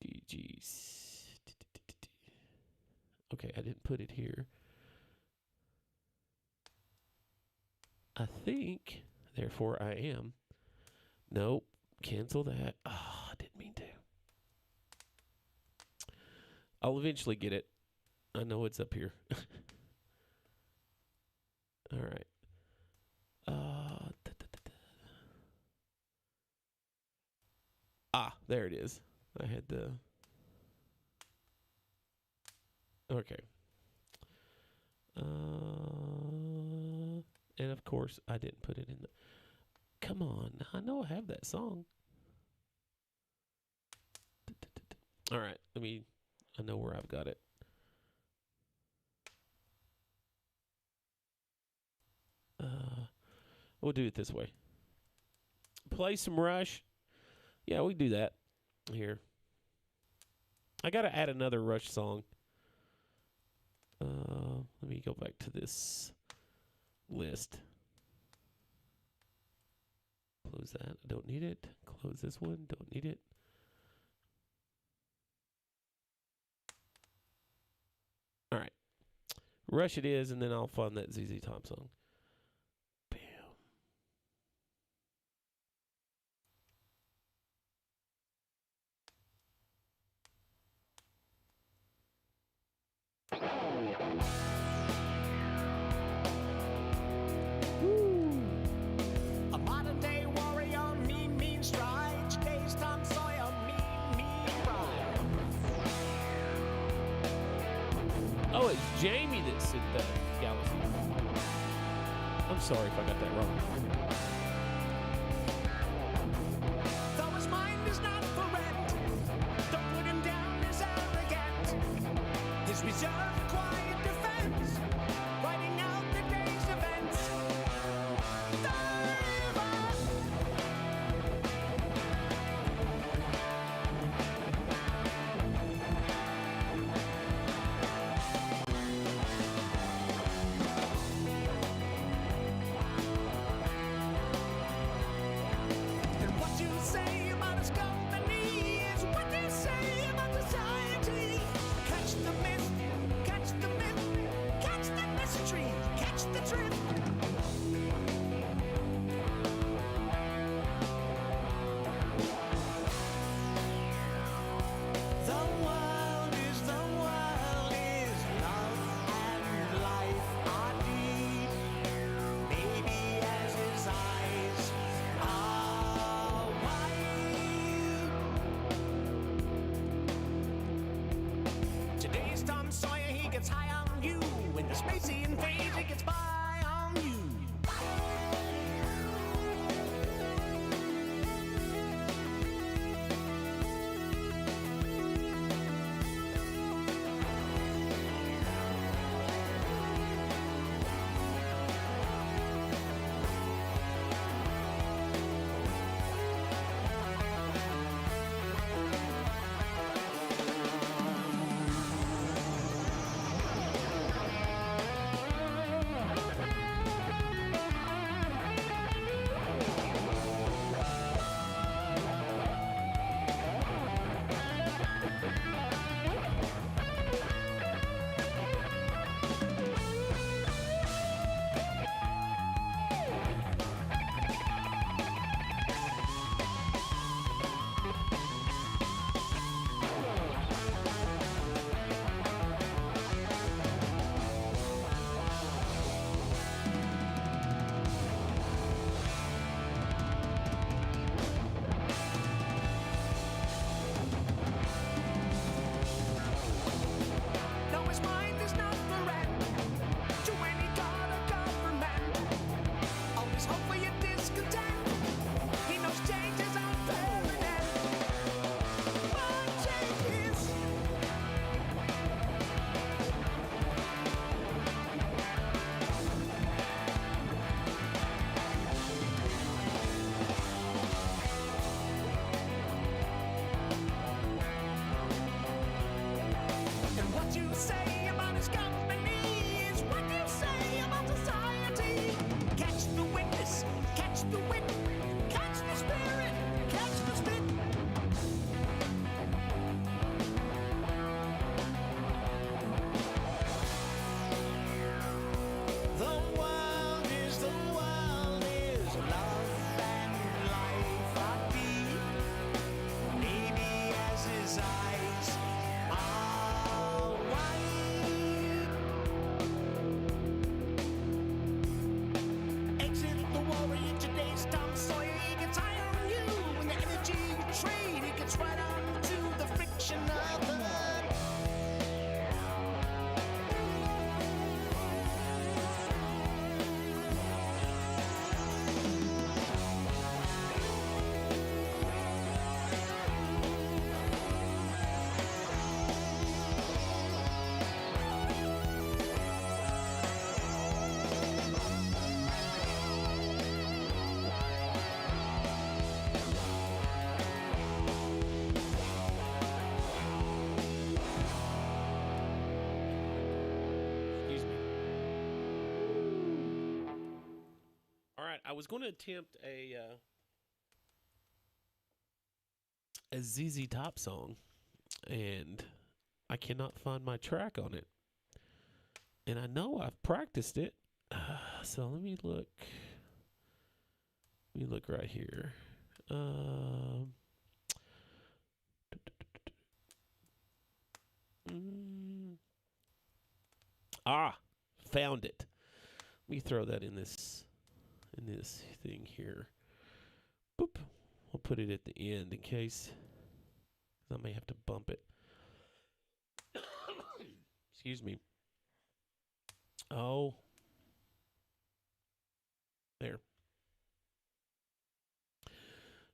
GG's. Okay, I didn't put it here. I think, therefore I am. Nope, cancel that. Oh, I didn't mean to. I'll eventually get it. I know it's up here. All right. There it is. I had the... Okay. And of course, I didn't put it in the... Come on. I know I have that song. All right. I know where I've got it. We'll do it this way. Play some Rush. Yeah, we do that here. I got to add another Rush song. Let me go back to this list. Close that. I don't need it. Close this one. Don't need it. All right. Rush it is, and then I'll find that ZZ Top song. Bam. A modern day warrior, mean strides. Today's Tom Sawyer, mean ride. Oh, it's Jamie that sent the galaxy. I'm sorry if I got that wrong. Though his mind is not for rent, don't put him down as arrogant. His reserve, quiet defense, writing out the day's events. And what you say about his company is what they say about society. Catch the myth, catch the myth, catch the mystery, catch the drift. The world is love and life are deep. Maybe as his eyes are wide. Today's Tom Sawyer, he gets high on you. When the spacey invades, he gets by on you. Tom Sawyer, he gets higher on you. When the energy you trade, it gets right on to the friction of the Excuse me. All right, I was going to attempt a ZZ Top song, and I cannot find my track on it. And I know I've practiced it. So let me look. Let me look right here. Found it. Let me throw that in this thing here. Boop. We'll put it at the end in case I may have to bump it. Excuse me. Oh. There.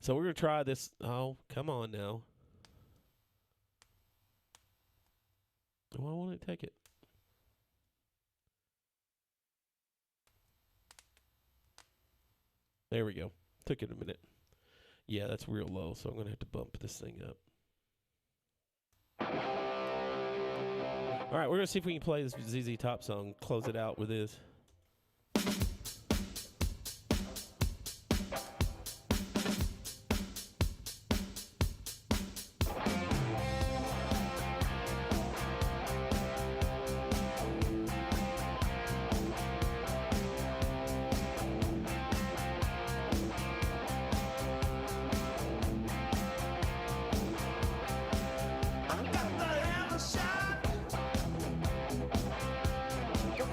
So we're going to try this. Oh, come on now. Why won't it take it? There we go. Took it a minute. Yeah, that's real low, so I'm going to have to bump this thing up. All right, we're going to see if we can play this ZZ Top song, close it out with this. got the hammer shot.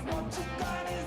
What you got is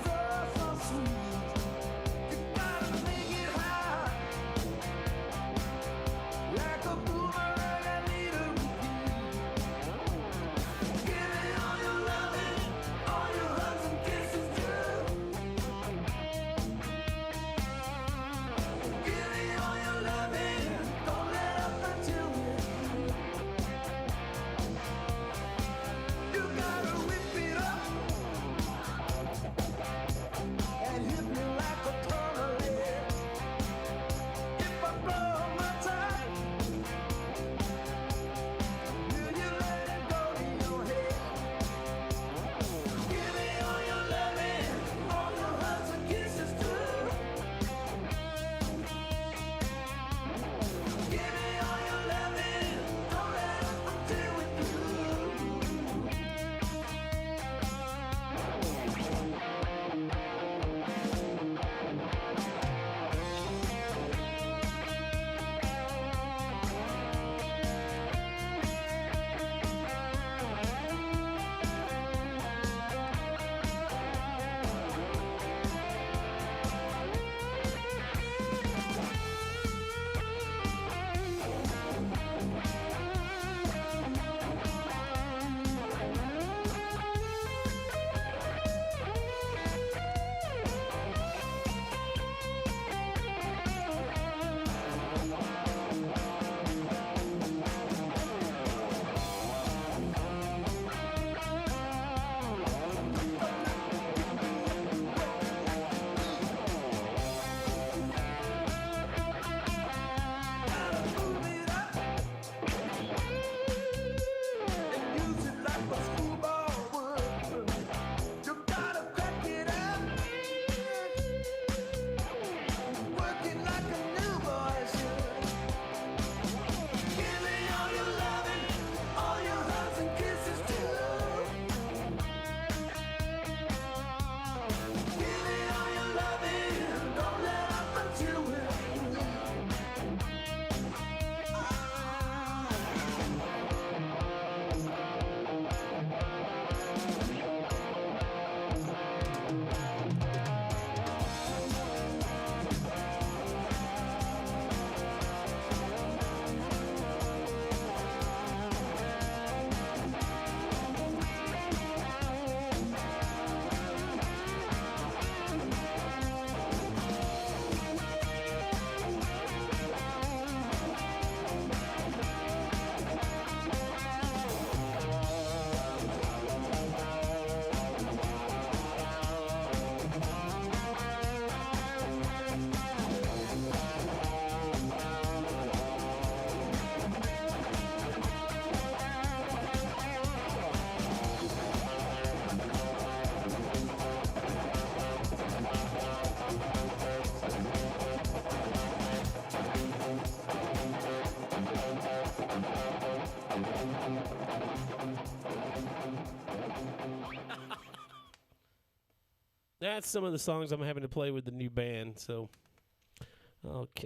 That's some of the songs I'm having to play with the new band, so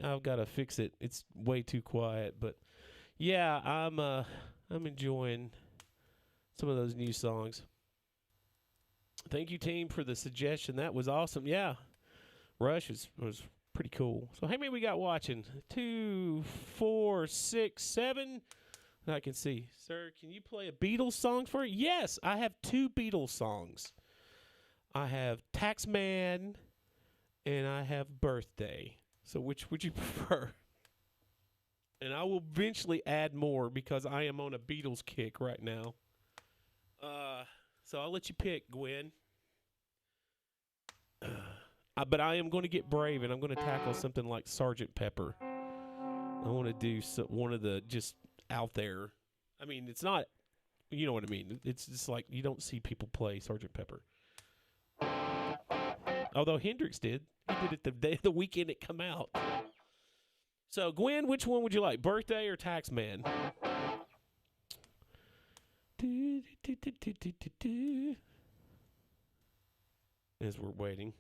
I've got to fix it. It's way too quiet, but yeah, I'm enjoying some of those new songs. Thank you, team, for the suggestion. That was awesome. Yeah, Rush was pretty cool. So how many we got watching? 2, 4, 6, 7. I can see. Sir, can you play a Beatles song for it? Yes, I have 2 Beatles songs. I have Taxman and I have Birthday. So which would you prefer? And I will eventually add more because I am on a Beatles kick right now. So I'll let you pick, Gwen. But I am going to get brave, and I'm going to tackle something like Sgt. Pepper. I want to do one of the just out there. I mean, it's not, you know what I mean. It's just like you don't see people play Sgt. Pepper. Although Hendrix did. He did it the weekend it come out. So, Gwen, which one would you like, Birthday or Taxman? As we're waiting.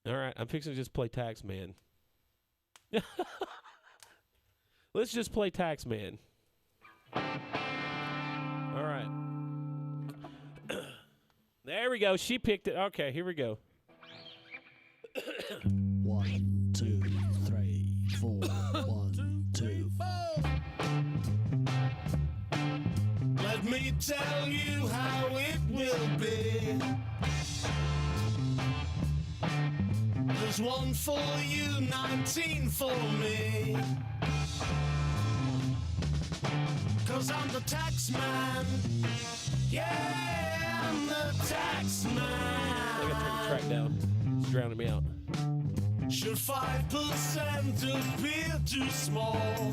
All right, I'm fixing to just play Taxman. Let's just play Taxman. All right. There we go. She picked it. Okay, here we go. 1, 2, 3, 4. 1, 2, 4. Let me tell you how it will be. There's 1 for you, 19 for me. 'Cause I'm the tax man. Yeah, I'm the tax man. I gotta turn the track down. It's drowning me out. Should 5% appear too small?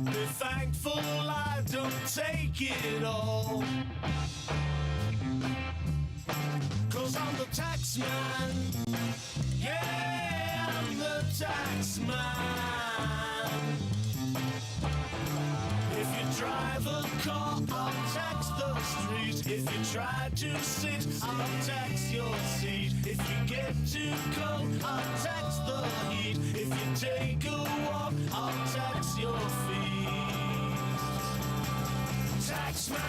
Be thankful I don't take it all. 'Cause I'm the tax man. Yeah, I'm the tax man. If you drive a car, I'll tax the street. If you try to sit, I'll tax your seat. If you get too cold, I'll tax the heat. If you take a walk, I'll tax your feet. Tax man.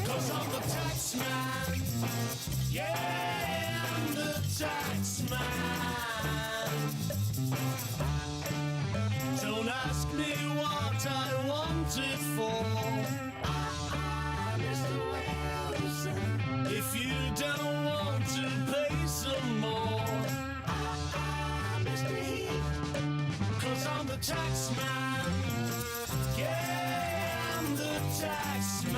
'Cause I'm the tax man. Yeah, I'm the tax man. Don't ask me what I want it for. Mr. Wilson. If you don't want to pay some more. Mr. Heath. 'Cause I'm the tax man. Yeah, I'm the tax man.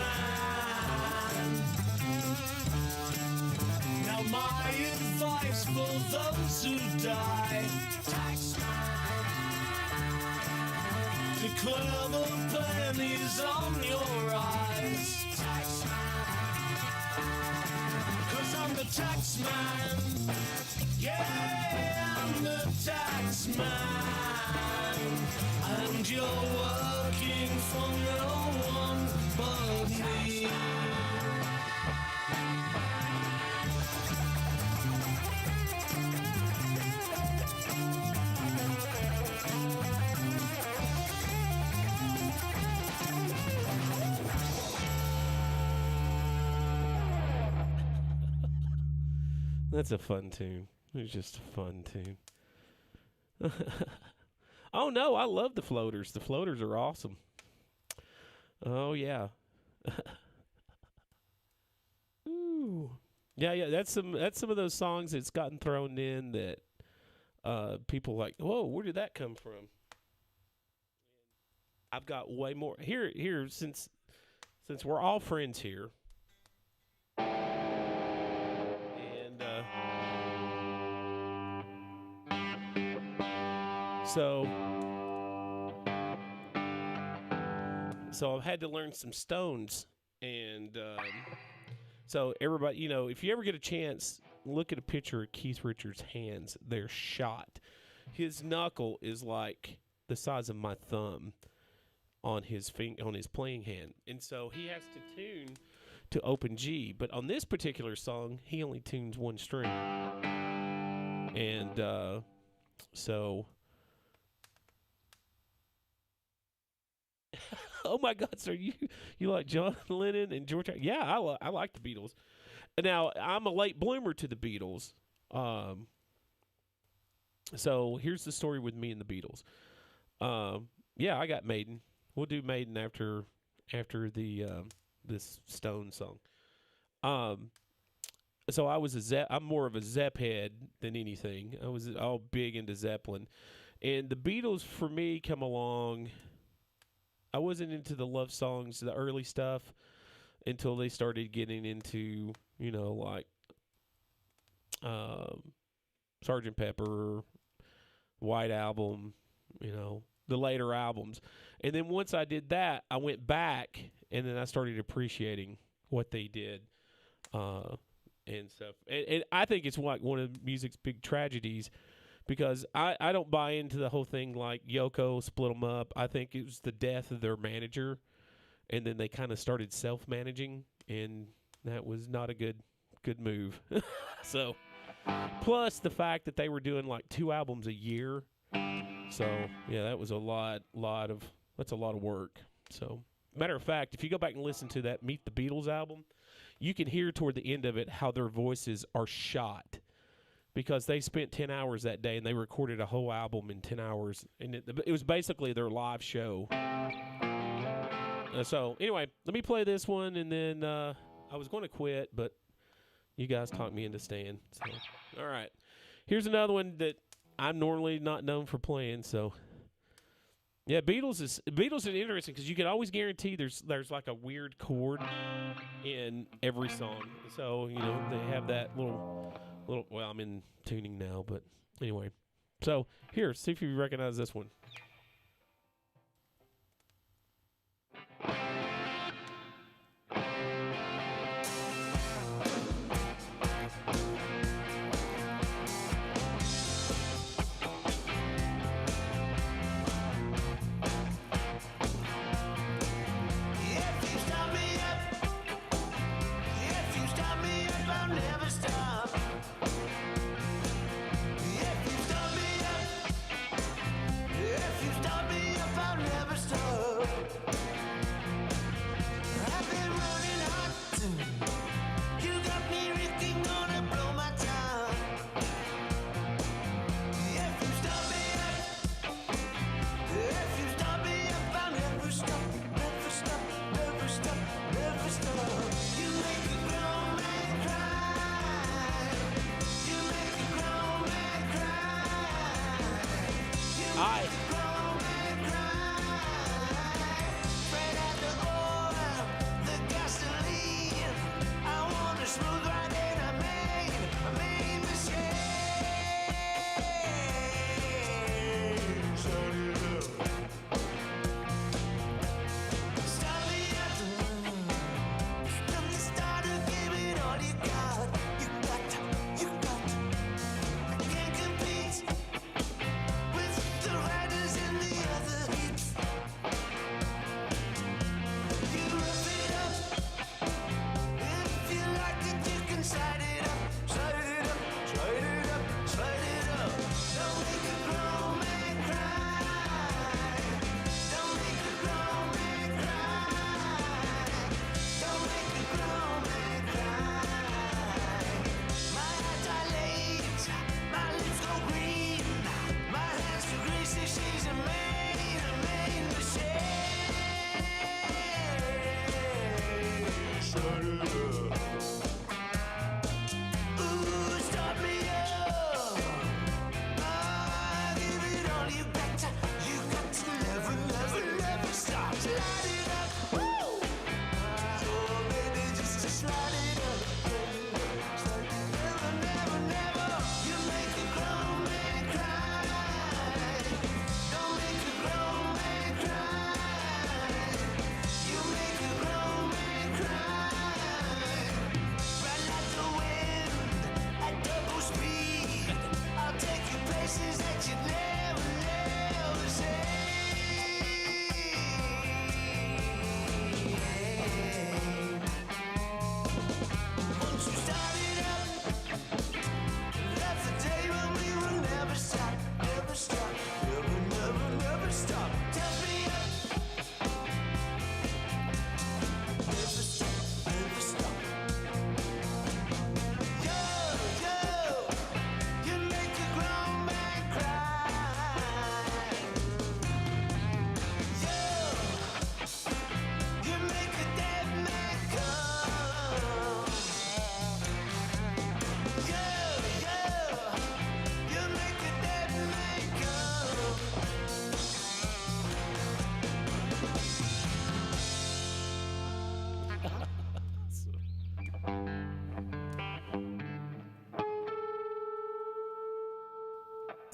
Now my advice for those who die. Tax man. Declare the pennies on your eyes. Tax man. 'Cause I'm the tax man. Yeah, I'm the tax man. And you're working for no one but me. That's a fun tune. It's just a fun tune. Oh, no, I love the floaters. The floaters are awesome. Oh, yeah. Ooh. Yeah, that's some of those songs that's gotten thrown in that people like, whoa, where did that come from? I've got way more. Here, since we're all friends here. And So I've had to learn some Stones, and so everybody, you know, if you ever get a chance, look at a picture of Keith Richards' hands. They're shot. His knuckle is like the size of my thumb on his playing hand, and so he has to tune to open G. But on this particular song, he only tunes one string, and so. Oh my God, sir! You like John Lennon and George? Yeah, I like the Beatles. Now I'm a late bloomer to the Beatles. So here's the story with me and the Beatles. Yeah, I got Maiden. We'll do Maiden after the this Stone song. So I'm more of a Zepp head than anything. I was all big into Zeppelin, and the Beatles for me come along. I wasn't into the love songs, the early stuff, until they started getting into, you know, like Sgt. Pepper, White Album, you know, the later albums. And then once I did that, I went back, and then I started appreciating what they did and stuff. And I think it's like one of music's big tragedies, because I don't buy into the whole thing like Yoko split them up. I think it was the death of their manager, and then they kind of started self-managing, and that was not a good move. So, plus the fact that they were doing like 2 albums a year. So, yeah, that was that's a lot of work. So, matter of fact, if you go back and listen to that Meet the Beatles album, you can hear toward the end of it how their voices are shot. Because they spent 10 hours that day, and they recorded a whole album in 10 hours. And it was basically their live show. So, anyway, let me play this one, and then I was going to quit, but you guys talked me into staying. So, all right. Here's another one that I'm normally not known for playing. So, yeah, Beatles is interesting because you can always guarantee there's like a weird chord in every song. So, you know, they have that little, well, I'm in tuning now, but anyway. So, here, see if you recognize this one. With the riders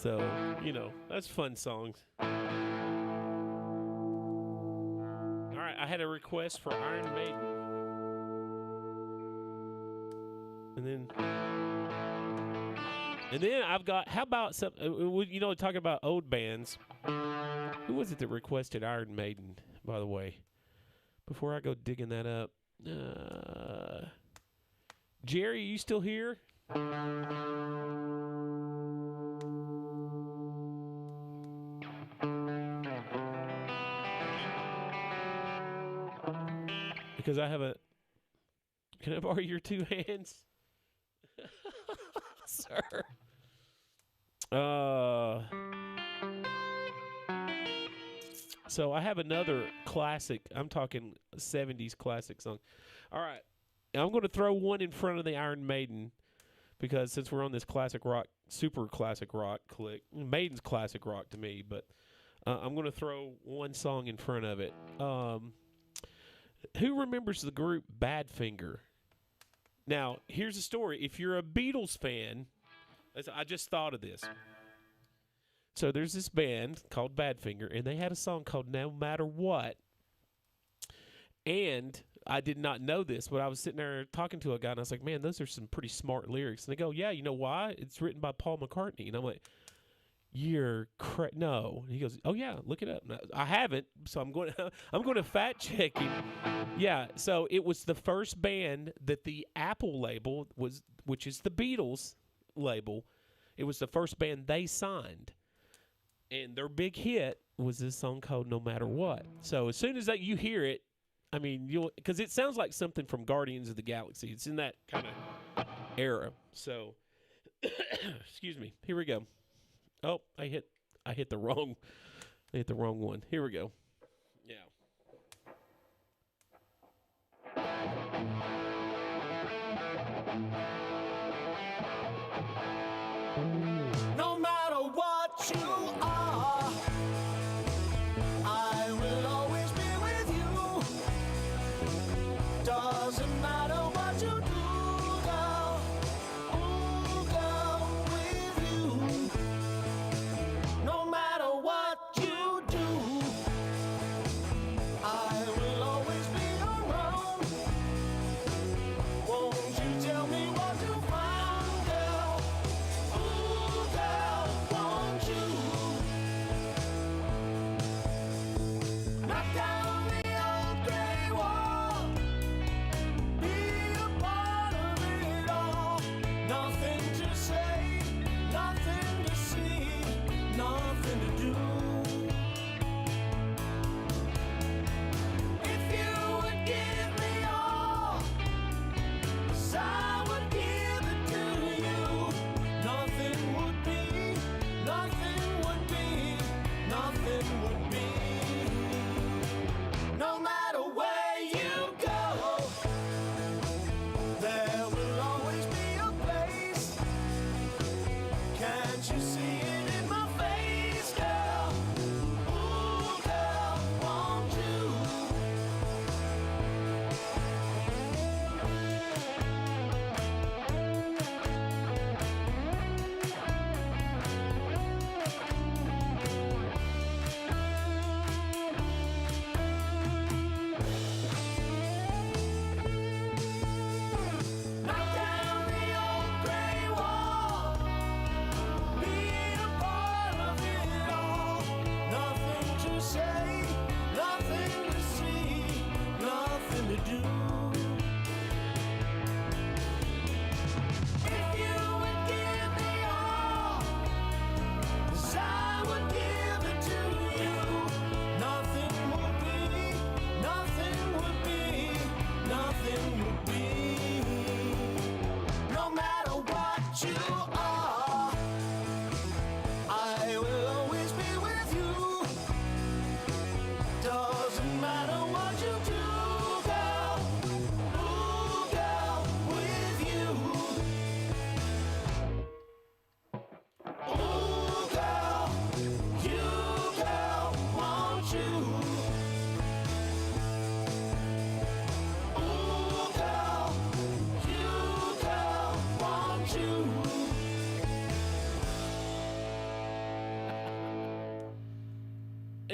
So, that's fun songs. All right, I had a request for Iron Maiden. And then I've got, how about some, talking about old bands. Who was it that requested Iron Maiden, by the way? Before I go digging that up. Jerry, are you still here? Because I have can I borrow your two hands? Sir. So I have another classic. I'm talking 70s classic song. All right. I'm going to throw one in front of the Iron Maiden because since we're on this classic rock, super classic rock click, Maiden's classic rock to me, but I'm going to throw one song in front of it. Who remembers the group Badfinger? Now, here's the story. If you're a Beatles fan, I just thought of this. So there's this band called Badfinger, and they had a song called No Matter What. And I did not know this, but I was sitting there talking to a guy, and I was like, man, those are some pretty smart lyrics. And they go, yeah, you know why? It's written by Paul McCartney. And I'm like, you're no. And he goes, oh, yeah, look it up. And I haven't, so I'm going to fact check him. Yeah, so it was the first band that the Apple label was, which is the Beatles label. It was the first band they signed. And their big hit was this song called No Matter What. So as soon as you hear it, I mean, because it sounds like something from Guardians of the Galaxy. It's in that kind of era. So, excuse me. Here we go. Oh, I hit the wrong one. Here we go. Yeah. No matter what you are, I will always be with you. Doesn't matter what you do, girl. Ooh, girl, with you. No matter what you do, I will always be around. Won't you tell me what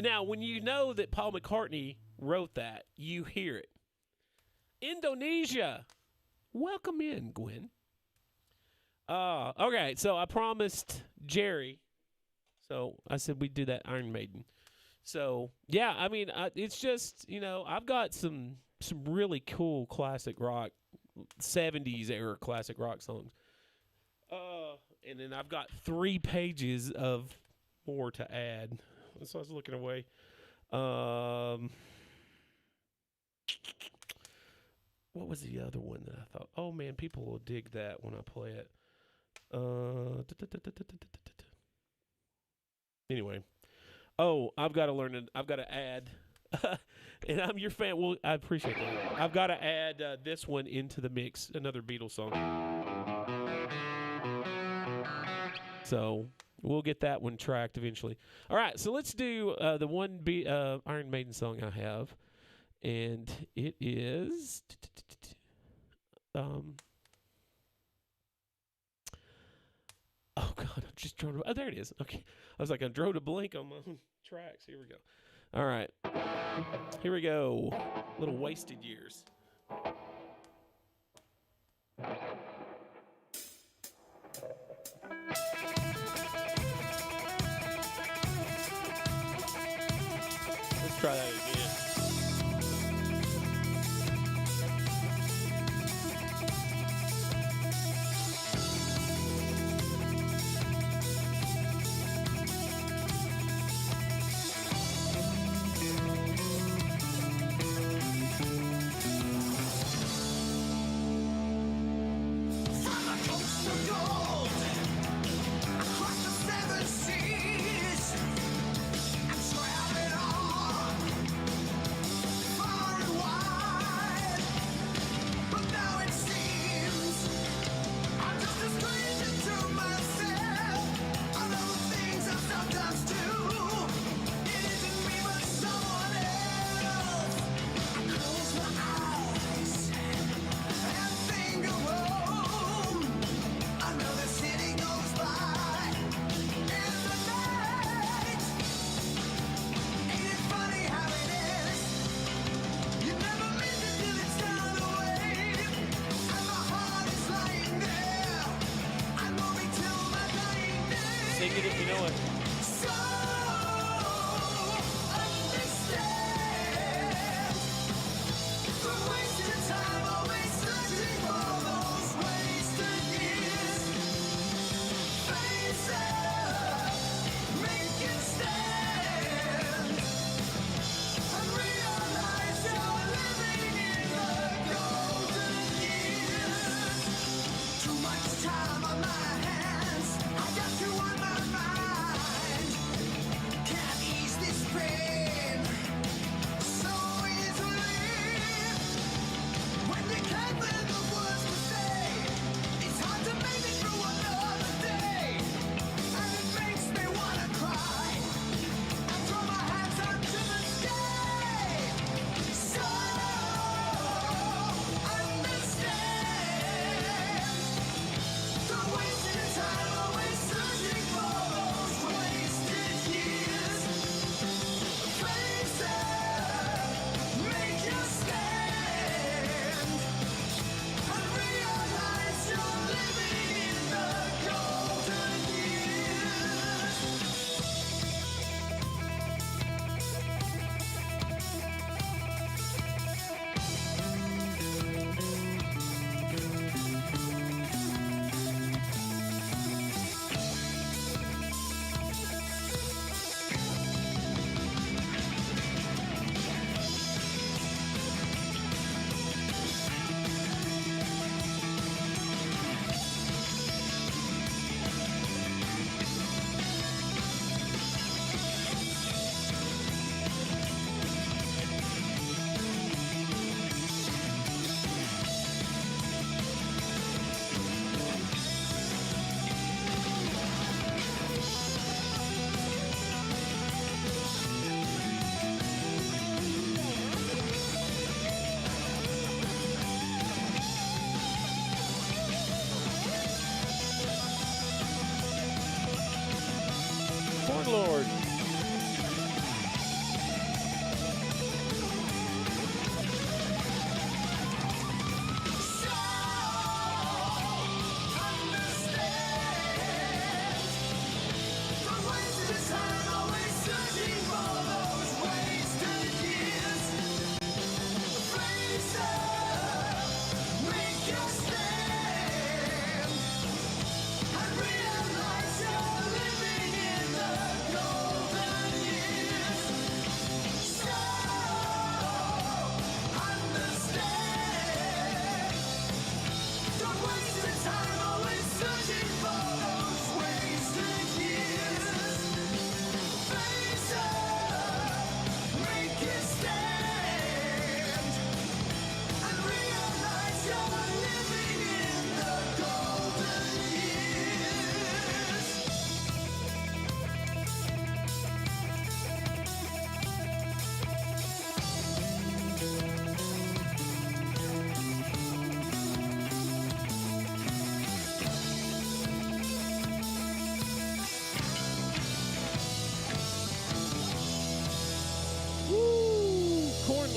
Now, when you know that Paul McCartney wrote that, you hear it. Indonesia. Welcome in, Gwen. Okay, so I promised Jerry. So I said we'd do that Iron Maiden. So, yeah, I mean, it's just, I've got some really cool classic rock, 70s era classic rock songs. And then I've got 3 pages of more to add. So I was looking away. What was the other one that I thought, oh, man, people will dig that when I play it. Anyway. Oh, I've got to learn it. I've got to add. And I'm your fan. Well, I appreciate that. I've got to add this one into the mix, another Beatles song. So we'll get that one tracked eventually. All right, so let's do the one Iron Maiden song I have. And it is... Oh, God, I'm just trying to... Oh, there it is. Okay. I was like, I drew a blank on my own tracks. Here we go. All right. Here we go. Little Wasted Years. Let's try that again.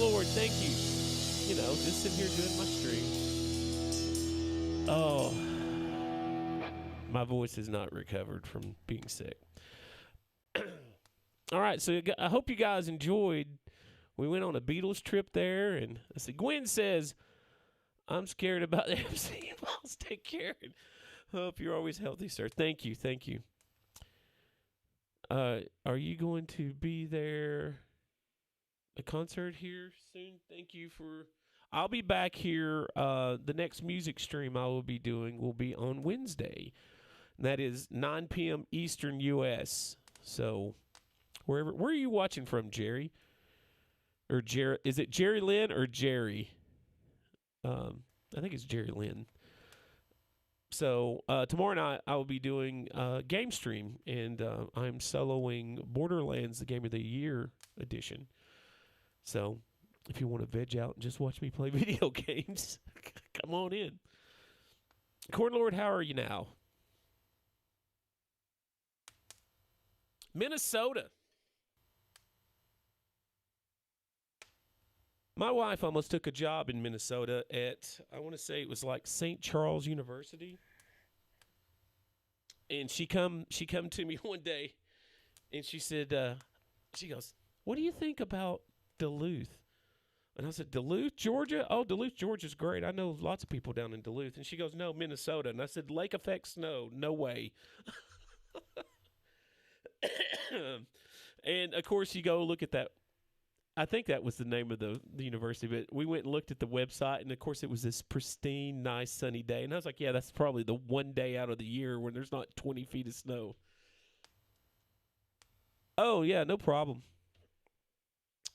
Lord, thank you. You know, just sitting here doing my stream. Oh, my voice is not recovered from being sick. All right, so I hope you guys enjoyed. We went on a Beatles trip there, and let's see, Gwen says, I'm scared about the MC. Balls. Take care. Hope you're always healthy, sir. Thank you. Thank you. Are you going to be there? A concert here soon? Thank you for... I'll be back here. The next music stream I will be doing will be on Wednesday. And that is 9 p.m. Eastern U.S. So, where are you watching from, Jerry? Or Jerry? Is it Jerry Lynn or Jerry? I think it's Jerry Lynn. So tomorrow night I will be doing game stream, and I'm soloing Borderlands, the Game of the Year edition. So if you want to veg out and just watch me play video games, come on in. Cornlord, how are you now? Minnesota. My wife almost took a job in Minnesota at, I want to say it was like St. Charles University. And she come to me one day, and she said, she goes, what do you think about Duluth? And I said, Duluth, Georgia? Oh, Duluth, Georgia's great. I know lots of people down in Duluth. And she goes, no, Minnesota. And I said, lake effect snow. No way. And, of course, you go look at that. I think that was the name of the university, but we went and looked at the website, and, of course, it was this pristine, nice, sunny day. And I was like, yeah, that's probably the one day out of the year when there's not 20 feet of snow. Oh, yeah, no problem.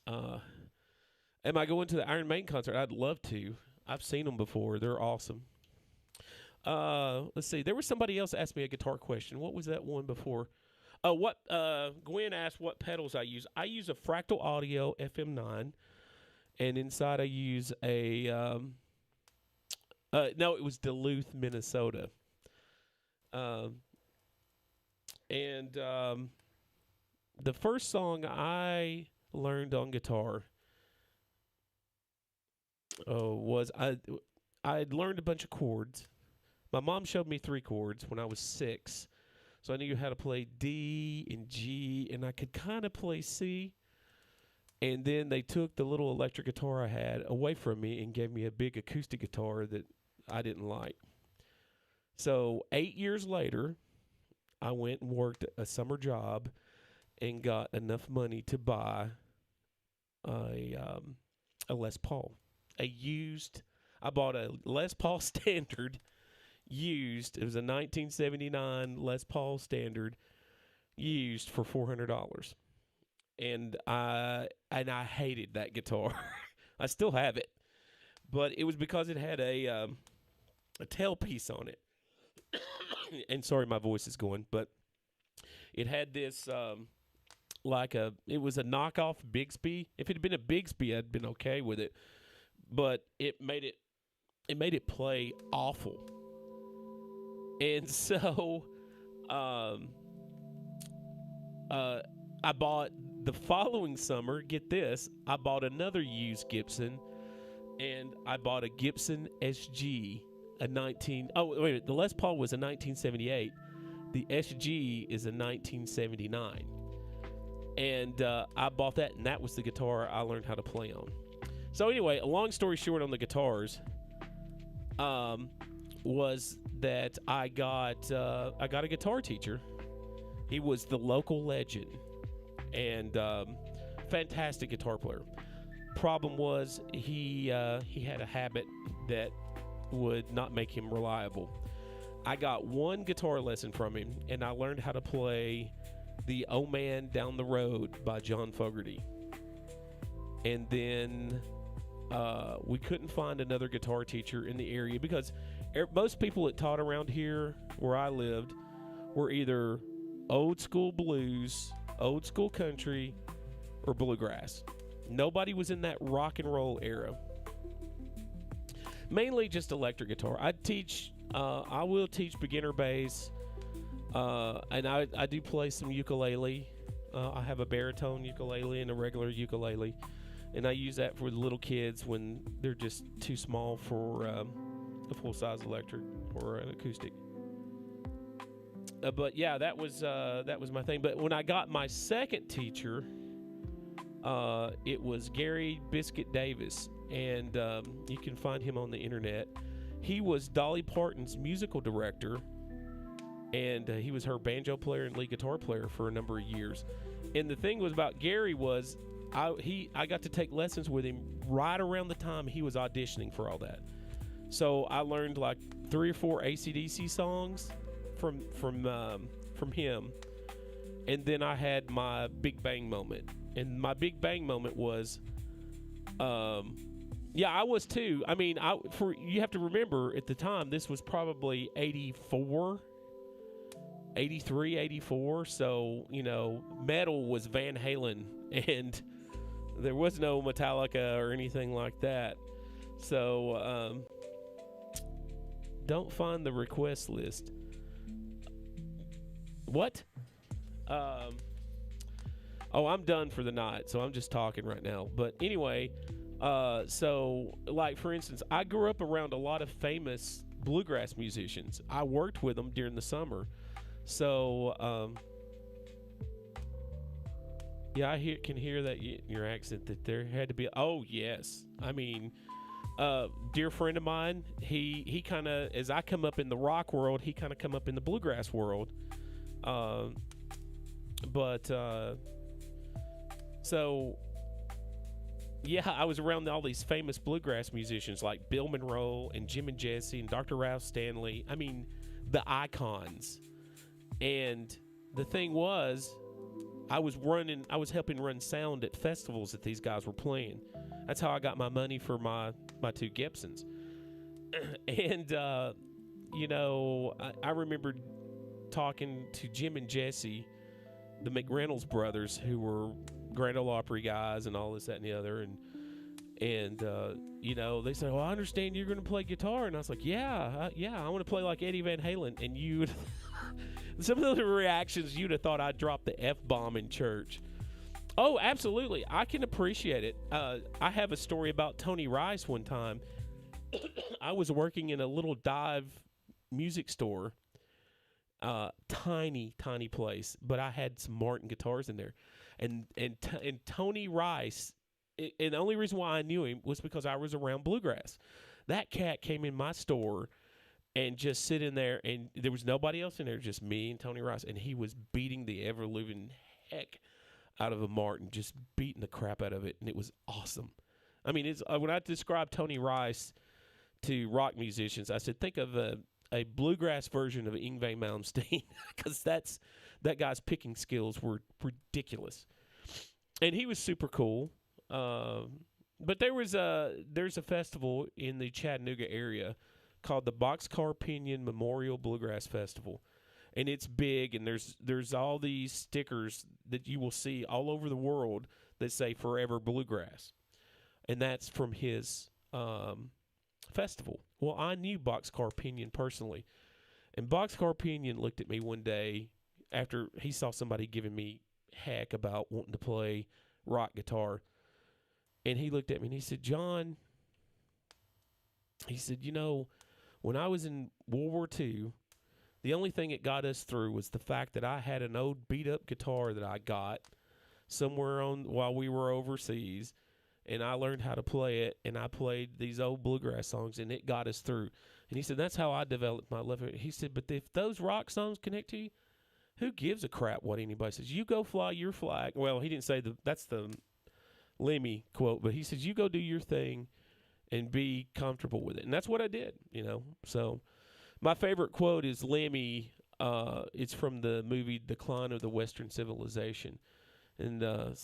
Am I going to the Iron Maiden concert? I'd love to. I've seen them before. They're awesome. Let's see. There was somebody else asked me a guitar question. What was that one before? Gwen asked what pedals I use. I use a Fractal Audio FM9, and inside I use a, no, it was Duluth, Minnesota. The first song I learned on guitar was I had learned a bunch of chords. My mom showed me 3 chords when I was 6. So I knew how to play D and G, and I could kind of play C. And then they took the little electric guitar I had away from me and gave me a big acoustic guitar that I didn't like. So 8 years later, I went and worked a summer job and got enough money to buy a Les Paul. I bought a Les Paul Standard used. It was a 1979 Les Paul Standard used for $400. And I hated that guitar. I still have it. But it was because it had a tailpiece on it. And sorry, my voice is going, but it had this it was a knockoff Bigsby. If it had been a Bigsby, I'd been okay with it. But it made it play awful. And so I bought the following summer, get this, I bought another used Gibson, and I bought a Gibson SG, the Les Paul was a 1978. The SG is a 1979. And I bought that, and that was the guitar I learned how to play on. So anyway, a long story short on the guitars, was that I got a guitar teacher. He was the local legend and fantastic guitar player. Problem was he had a habit that would not make him reliable. I got one guitar lesson from him, and I learned how to play the "Oh Man Down the Road" by John Fogerty. And then we couldn't find another guitar teacher in the area because most people that taught around here where I lived were either old school blues, old school country, or bluegrass. Nobody was in that rock and roll era. Mainly just electric guitar. I will teach beginner bass, and I do play some ukulele. I have a baritone ukulele and a regular ukulele. and I use that for the little kids when they're just too small for a full-size electric or an acoustic. But yeah, that was my thing. But when I got my second teacher, it was Gary Biscuit Davis, and you can find him on the internet. He was Dolly Parton's musical director, and he was her banjo player and lead guitar player for a number of years. And the thing was about Gary was I got to take lessons with him right around the time he was auditioning for all that. So I learned like 3 or 4 AC/DC songs from him, and then I had my big bang moment. And my big bang moment was, yeah, I was too. I mean, you have to remember at the time this was probably 84, 83, 84. So metal was Van Halen, and there was no Metallica or anything like that. So don't find the request list. What? Oh, I'm done for the night, so I'm just talking right now. But anyway, so like for instance, I grew up around a lot of famous bluegrass musicians. I worked with them during the summer. So yeah, I can hear that in your accent that there had to be. Oh yes, I mean, dear friend of mine, he kind of, as I come up in the rock world, he kind of come up in the bluegrass world. So yeah, I was around all these famous bluegrass musicians like Bill Monroe and Jim and Jesse and Dr. Ralph Stanley. I mean, the icons. And the thing was, I was helping run sound at festivals that these guys were playing. That's how I got my money for my 2 Gibsons. And, I remember talking to Jim and Jesse, the McReynolds brothers, who were Grand Ole Opry guys and all this, that, and the other. And they said, well, I understand you're going to play guitar. And I was like, yeah, I want to play like Eddie Van Halen. And you... Some of the reactions, you'd have thought I dropped the F-bomb in church. Oh, absolutely. I can appreciate it. I have a story about Tony Rice one time. I was working in a little dive music store. Tiny place. But I had some Martin guitars in there. And Tony Rice, and the only reason why I knew him was because I was around bluegrass. That cat came in my store and just sit in there, and there was nobody else in there, just me and Tony Rice, and he was beating the ever-living heck out of a Martin, just beating the crap out of it, and it was awesome. I mean, it's when I describe Tony Rice to rock musicians, I said, think of a bluegrass version of Yngwie Malmsteen, because that guy's picking skills were ridiculous. And he was super cool. But there's a festival in the Chattanooga area called the Boxcar Pinion Memorial Bluegrass Festival, and it's big, and there's all these stickers that you will see all over the world that say Forever Bluegrass, and that's from his festival. Well, I knew Boxcar Pinion personally, and Boxcar Pinion looked at me one day after he saw somebody giving me heck about wanting to play rock guitar, and he looked at me and he said, John, he said, when I was in World War II, the only thing that got us through was the fact that I had an old beat-up guitar that I got somewhere while we were overseas, and I learned how to play it, and I played these old bluegrass songs, and it got us through. And he said, that's how I developed my love. He said, but if those rock songs connect to you, who gives a crap what anybody says? You go fly your flag. Well, he didn't say that's the Lemmy quote, but he says, you go do your thing and be comfortable with it. And that's what I did, So my favorite quote is Lemmy. It's from the movie Decline of the Western Civilization. And the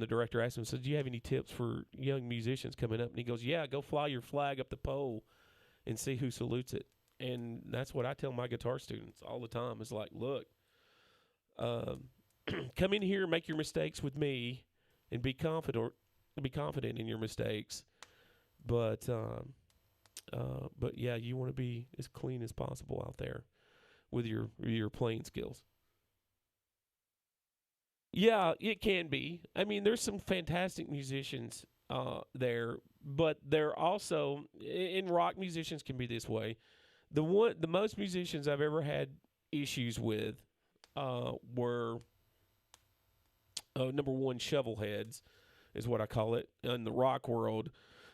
director asked him, said, do you have any tips for young musicians coming up? And he goes, yeah, go fly your flag up the pole and see who salutes it. And that's what I tell my guitar students all the time. It's like, look, come in here, make your mistakes with me, and be confident in your mistakes, but yeah, you want to be as clean as possible out there with your playing skills. Yeah, it can be. I mean, there's some fantastic musicians there, but they're also in rock musicians can be this way. The most musicians I've ever had issues with were number one, shovelheads is what I call it in the rock world.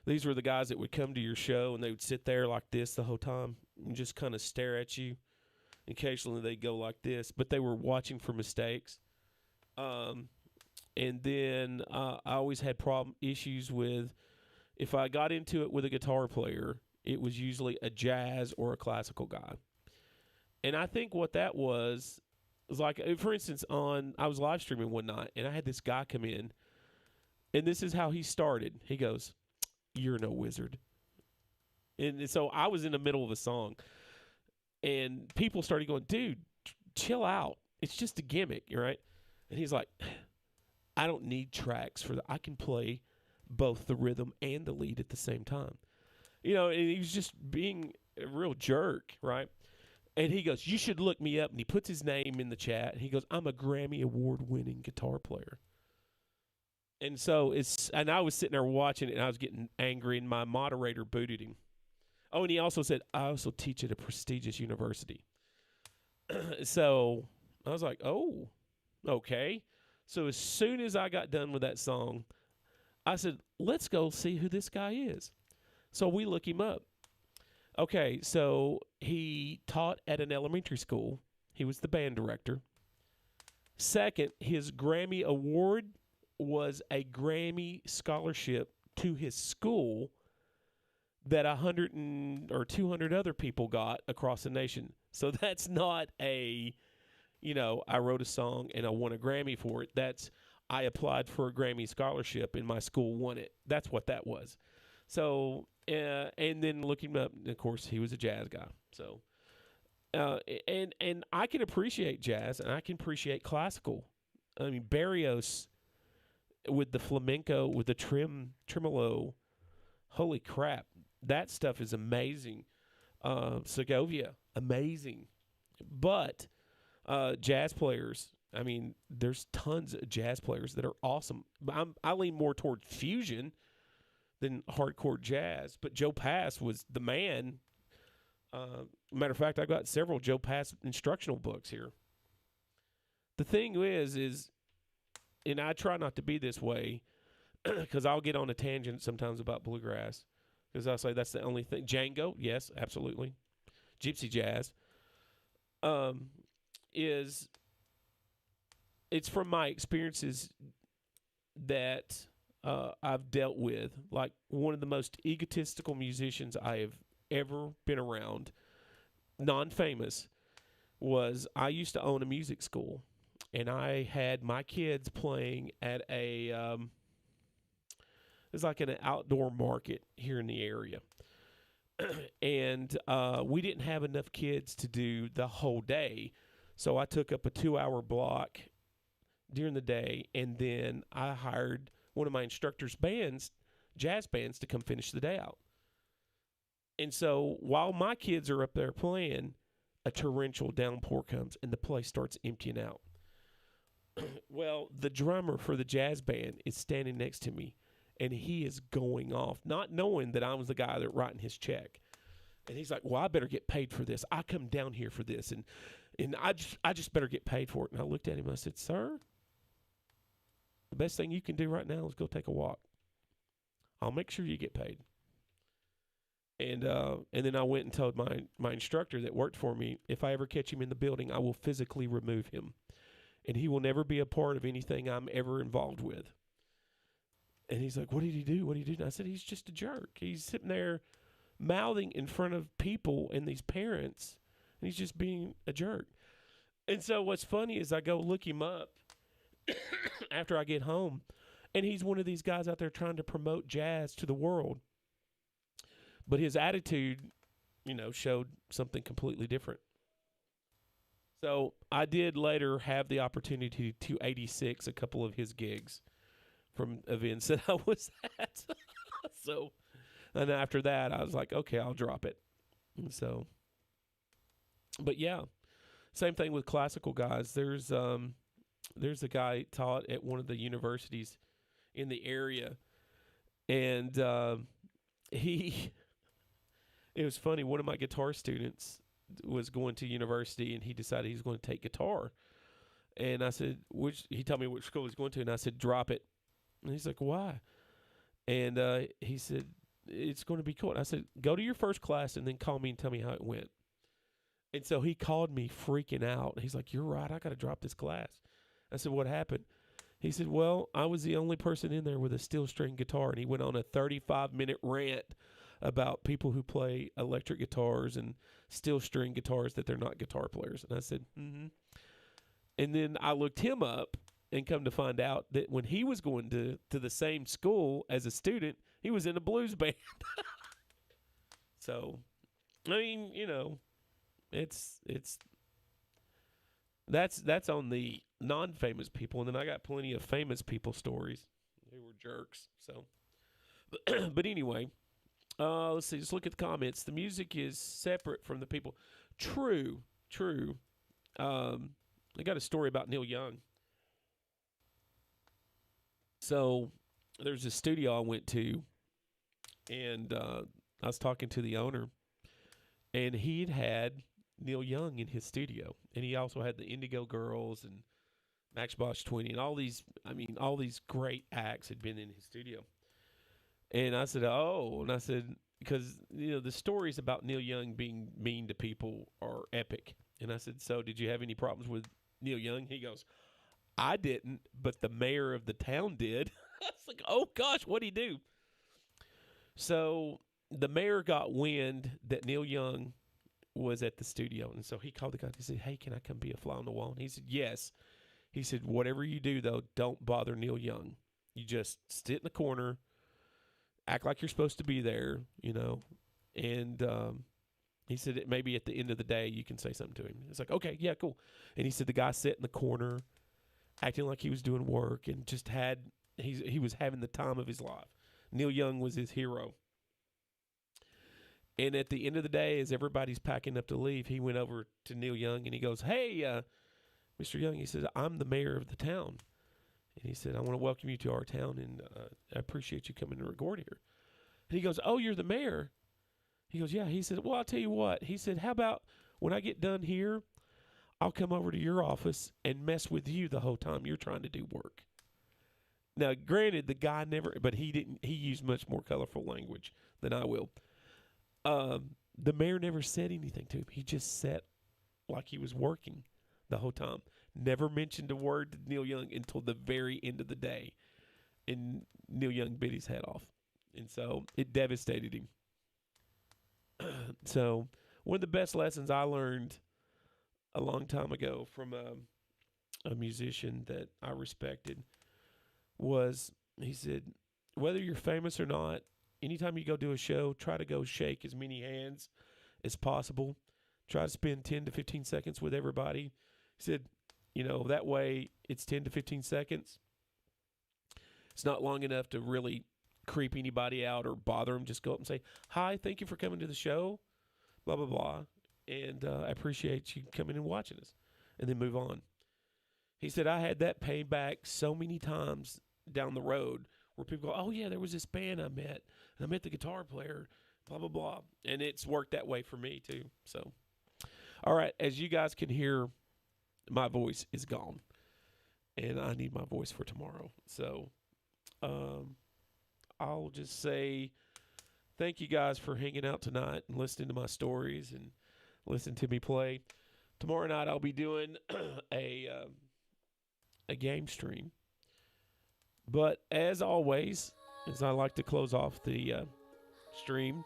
These were the guys that would come to your show and they would sit there like this the whole time and just kind of stare at you. Occasionally they'd go like this, but they were watching for mistakes. And then I always had issues with if I got into it with a guitar player, it was usually a jazz or a classical guy. And I think what that was like, for instance, I was live streaming one night and I had this guy come in, and this is how he started. He goes, "You're no wizard." And so I was in the middle of a song, and people started going, "Dude, chill out. It's just a gimmick, right?" And he's like, "I don't need tracks for that. I can play both the rhythm and the lead at the same time." And he was just being a real jerk, right? And he goes, "You should look me up." And he puts his name in the chat. And he goes, "I'm a Grammy award-winning guitar player." And so and I was sitting there watching it, and I was getting angry, and my moderator booted him. Oh, and he also said, "I also teach at a prestigious university." So I was like, oh, okay. So as soon as I got done with that song, I said, let's go see who this guy is. So we look him up. Okay, so he taught at an elementary school. He was the band director. Second, his Grammy award was a Grammy scholarship to his school that 100 or 200 other people got across the nation. So that's not I wrote a song and I won a Grammy for it. That's I applied for a Grammy scholarship and my school won it. That's what that was. So, and then looking up, of course, he was a jazz guy. So, and I can appreciate jazz and I can appreciate classical. I mean, Barrios with the flamenco, with the tremolo, holy crap, that stuff is amazing. Segovia, amazing. But jazz players, I mean, there's tons of jazz players that are awesome. I lean more toward fusion than hardcore jazz. But Joe Pass was the man. Matter of fact, I got several Joe Pass instructional books here. The thing is, and I try not to be this way because I'll get on a tangent sometimes about bluegrass because I'll say that's the only thing. Django, yes, absolutely. Gypsy jazz. It's from my experiences that I've dealt with. Like one of the most egotistical musicians I have ever been around, non-famous, was I used to own a music school. And I had my kids playing at it's like an outdoor market here in the area. And we didn't have enough kids to do the whole day. So I took up a 2-hour block during the day, and then I hired one of my instructor's bands, jazz bands, to come finish the day out. And so while my kids are up there playing, a torrential downpour comes, and the place starts emptying out. Well, the drummer for the jazz band is standing next to me, and he is going off, not knowing that I was the guy that writing his check. And he's like, "Well, I better get paid for this. I come down here for this, and I just better get paid for it." And I looked at him and I said, "Sir, the best thing you can do right now is go take a walk. I'll make sure you get paid." And then I went and told my instructor that worked for me, if I ever catch him in the building, I will physically remove him. And he will never be a part of anything I'm ever involved with. And he's like, "What did he do? What did he do?" And I said, "He's just a jerk. He's sitting there mouthing in front of people and these parents, and he's just being a jerk." And so what's funny is I go look him up after I get home, and he's one of these guys out there trying to promote jazz to the world. But his attitude, showed something completely different. So I did later have the opportunity to 86 a couple of his gigs from events that I was at. So, and after that, I was like, okay, I'll drop it. And so, but yeah, same thing with classical guys. There's there's a guy taught at one of the universities in the area, and it was funny. One of my guitar students was going to university, and he decided he was going to take guitar. And I said, he told me which school he's going to, and I said, drop it. And he's like, why? And he said, it's going to be cool. And I said, go to your first class and then call me and tell me how it went. And so he called me freaking out. He's like, you're right, I got to drop this class. I said, what happened? He said, well, I was the only person in there with a steel string guitar. And he went on a 35-minute rant about people who play electric guitars and steel string guitars, that they're not guitar players. And I said, mm-hmm. And then I looked him up and come to find out that when he was going to the same school as a student, he was in a blues band. So, I mean, you know, that's on the non-famous people. And then I got plenty of famous people stories who were jerks. So, but anyway, let's see. Just look at the comments. The music is separate from the people. True. I got a story about Neil Young. So there's a studio I went to, and I was talking to the owner, and he'd had Neil Young in his studio, and he also had the Indigo Girls and Matchbox 20 and all these great acts had been in his studio. And I said, because, you know, the stories about Neil Young being mean to people are epic. And I said, so did you have any problems with Neil Young? He goes, I didn't, but the mayor of the town did. I was like, oh gosh, what'd he do? So the mayor got wind that Neil Young was at the studio. And so he called the guy. He said, hey, can I come be a fly on the wall? And he said, yes. He said, whatever you do, though, don't bother Neil Young. You just sit in the corner, act like you're supposed to be there, you know. And he said, maybe at the end of the day, you can say something to him. It's like, okay, yeah, cool. And he said the guy sat in the corner, acting like he was doing work, and just he was having the time of his life. Neil Young was his hero. And at the end of the day, as everybody's packing up to leave, he went over to Neil Young, and he goes, hey, Mr. Young, he says, I'm the mayor of the town. And he said, I want to welcome you to our town, and I appreciate you coming to record here. And he goes, oh, you're the mayor? He goes, yeah. He said, well, I'll tell you what. He said, how about when I get done here, I'll come over to your office and mess with you the whole time you're trying to do work. Now, granted, the guy never, but he used much more colorful language than I will. The mayor never said anything to him. He just sat like he was working the whole time. Never mentioned a word to Neil Young until the very end of the day. And Neil Young bit his head off. And so it devastated him. So one of the best lessons I learned a long time ago from a musician that I respected was, he said, whether you're famous or not, anytime you go do a show, try to go shake as many hands as possible. Try to spend 10 to 15 seconds with everybody. He said, you know, that way it's 10 to 15 seconds. It's not long enough to really creep anybody out or bother them. Just go up and say, hi, thank you for coming to the show, blah, blah, blah. And I appreciate you coming and watching us. And then move on. He said, I had that pay back so many times down the road where people go, oh, yeah, there was this band I met. And I met the guitar player, blah, blah, blah. And it's worked that way for me, too. So, all right, as you guys can hear, my voice is gone. And I need my voice for tomorrow. So, I'll just say thank you guys for hanging out tonight and listening to my stories and listening to me play. Tomorrow night I'll be doing a game stream. But as always, as I like to close off the stream,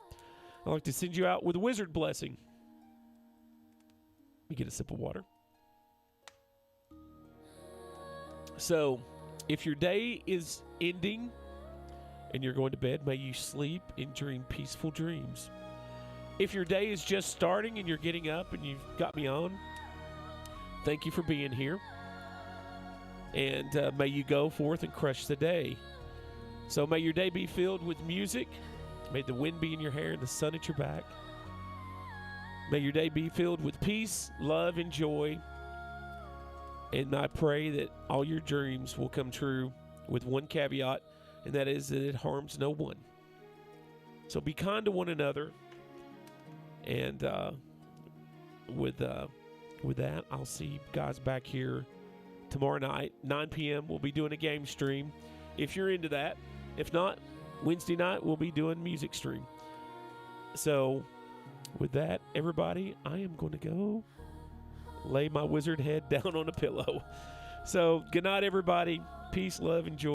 I like to send you out with a wizard blessing. Let me get a sip of water. So, if your day is ending and you're going to bed, may you sleep and dream peaceful dreams. If your day is just starting and you're getting up and you've got me on, thank you for being here. And may you go forth and crush the day. So may your day be filled with music. May the wind be in your hair and the sun at your back. May your day be filled with peace, love, and joy. And I pray that all your dreams will come true with one caveat, and that is that it harms no one. So be kind to one another. And with that, I'll see you guys back here tomorrow night, 9 p.m. We'll be doing a game stream if you're into that. If not, Wednesday night we'll be doing music stream. So with that, everybody, I am going to go lay my wizard head down on a pillow. So good night, everybody. Peace, love, and joy.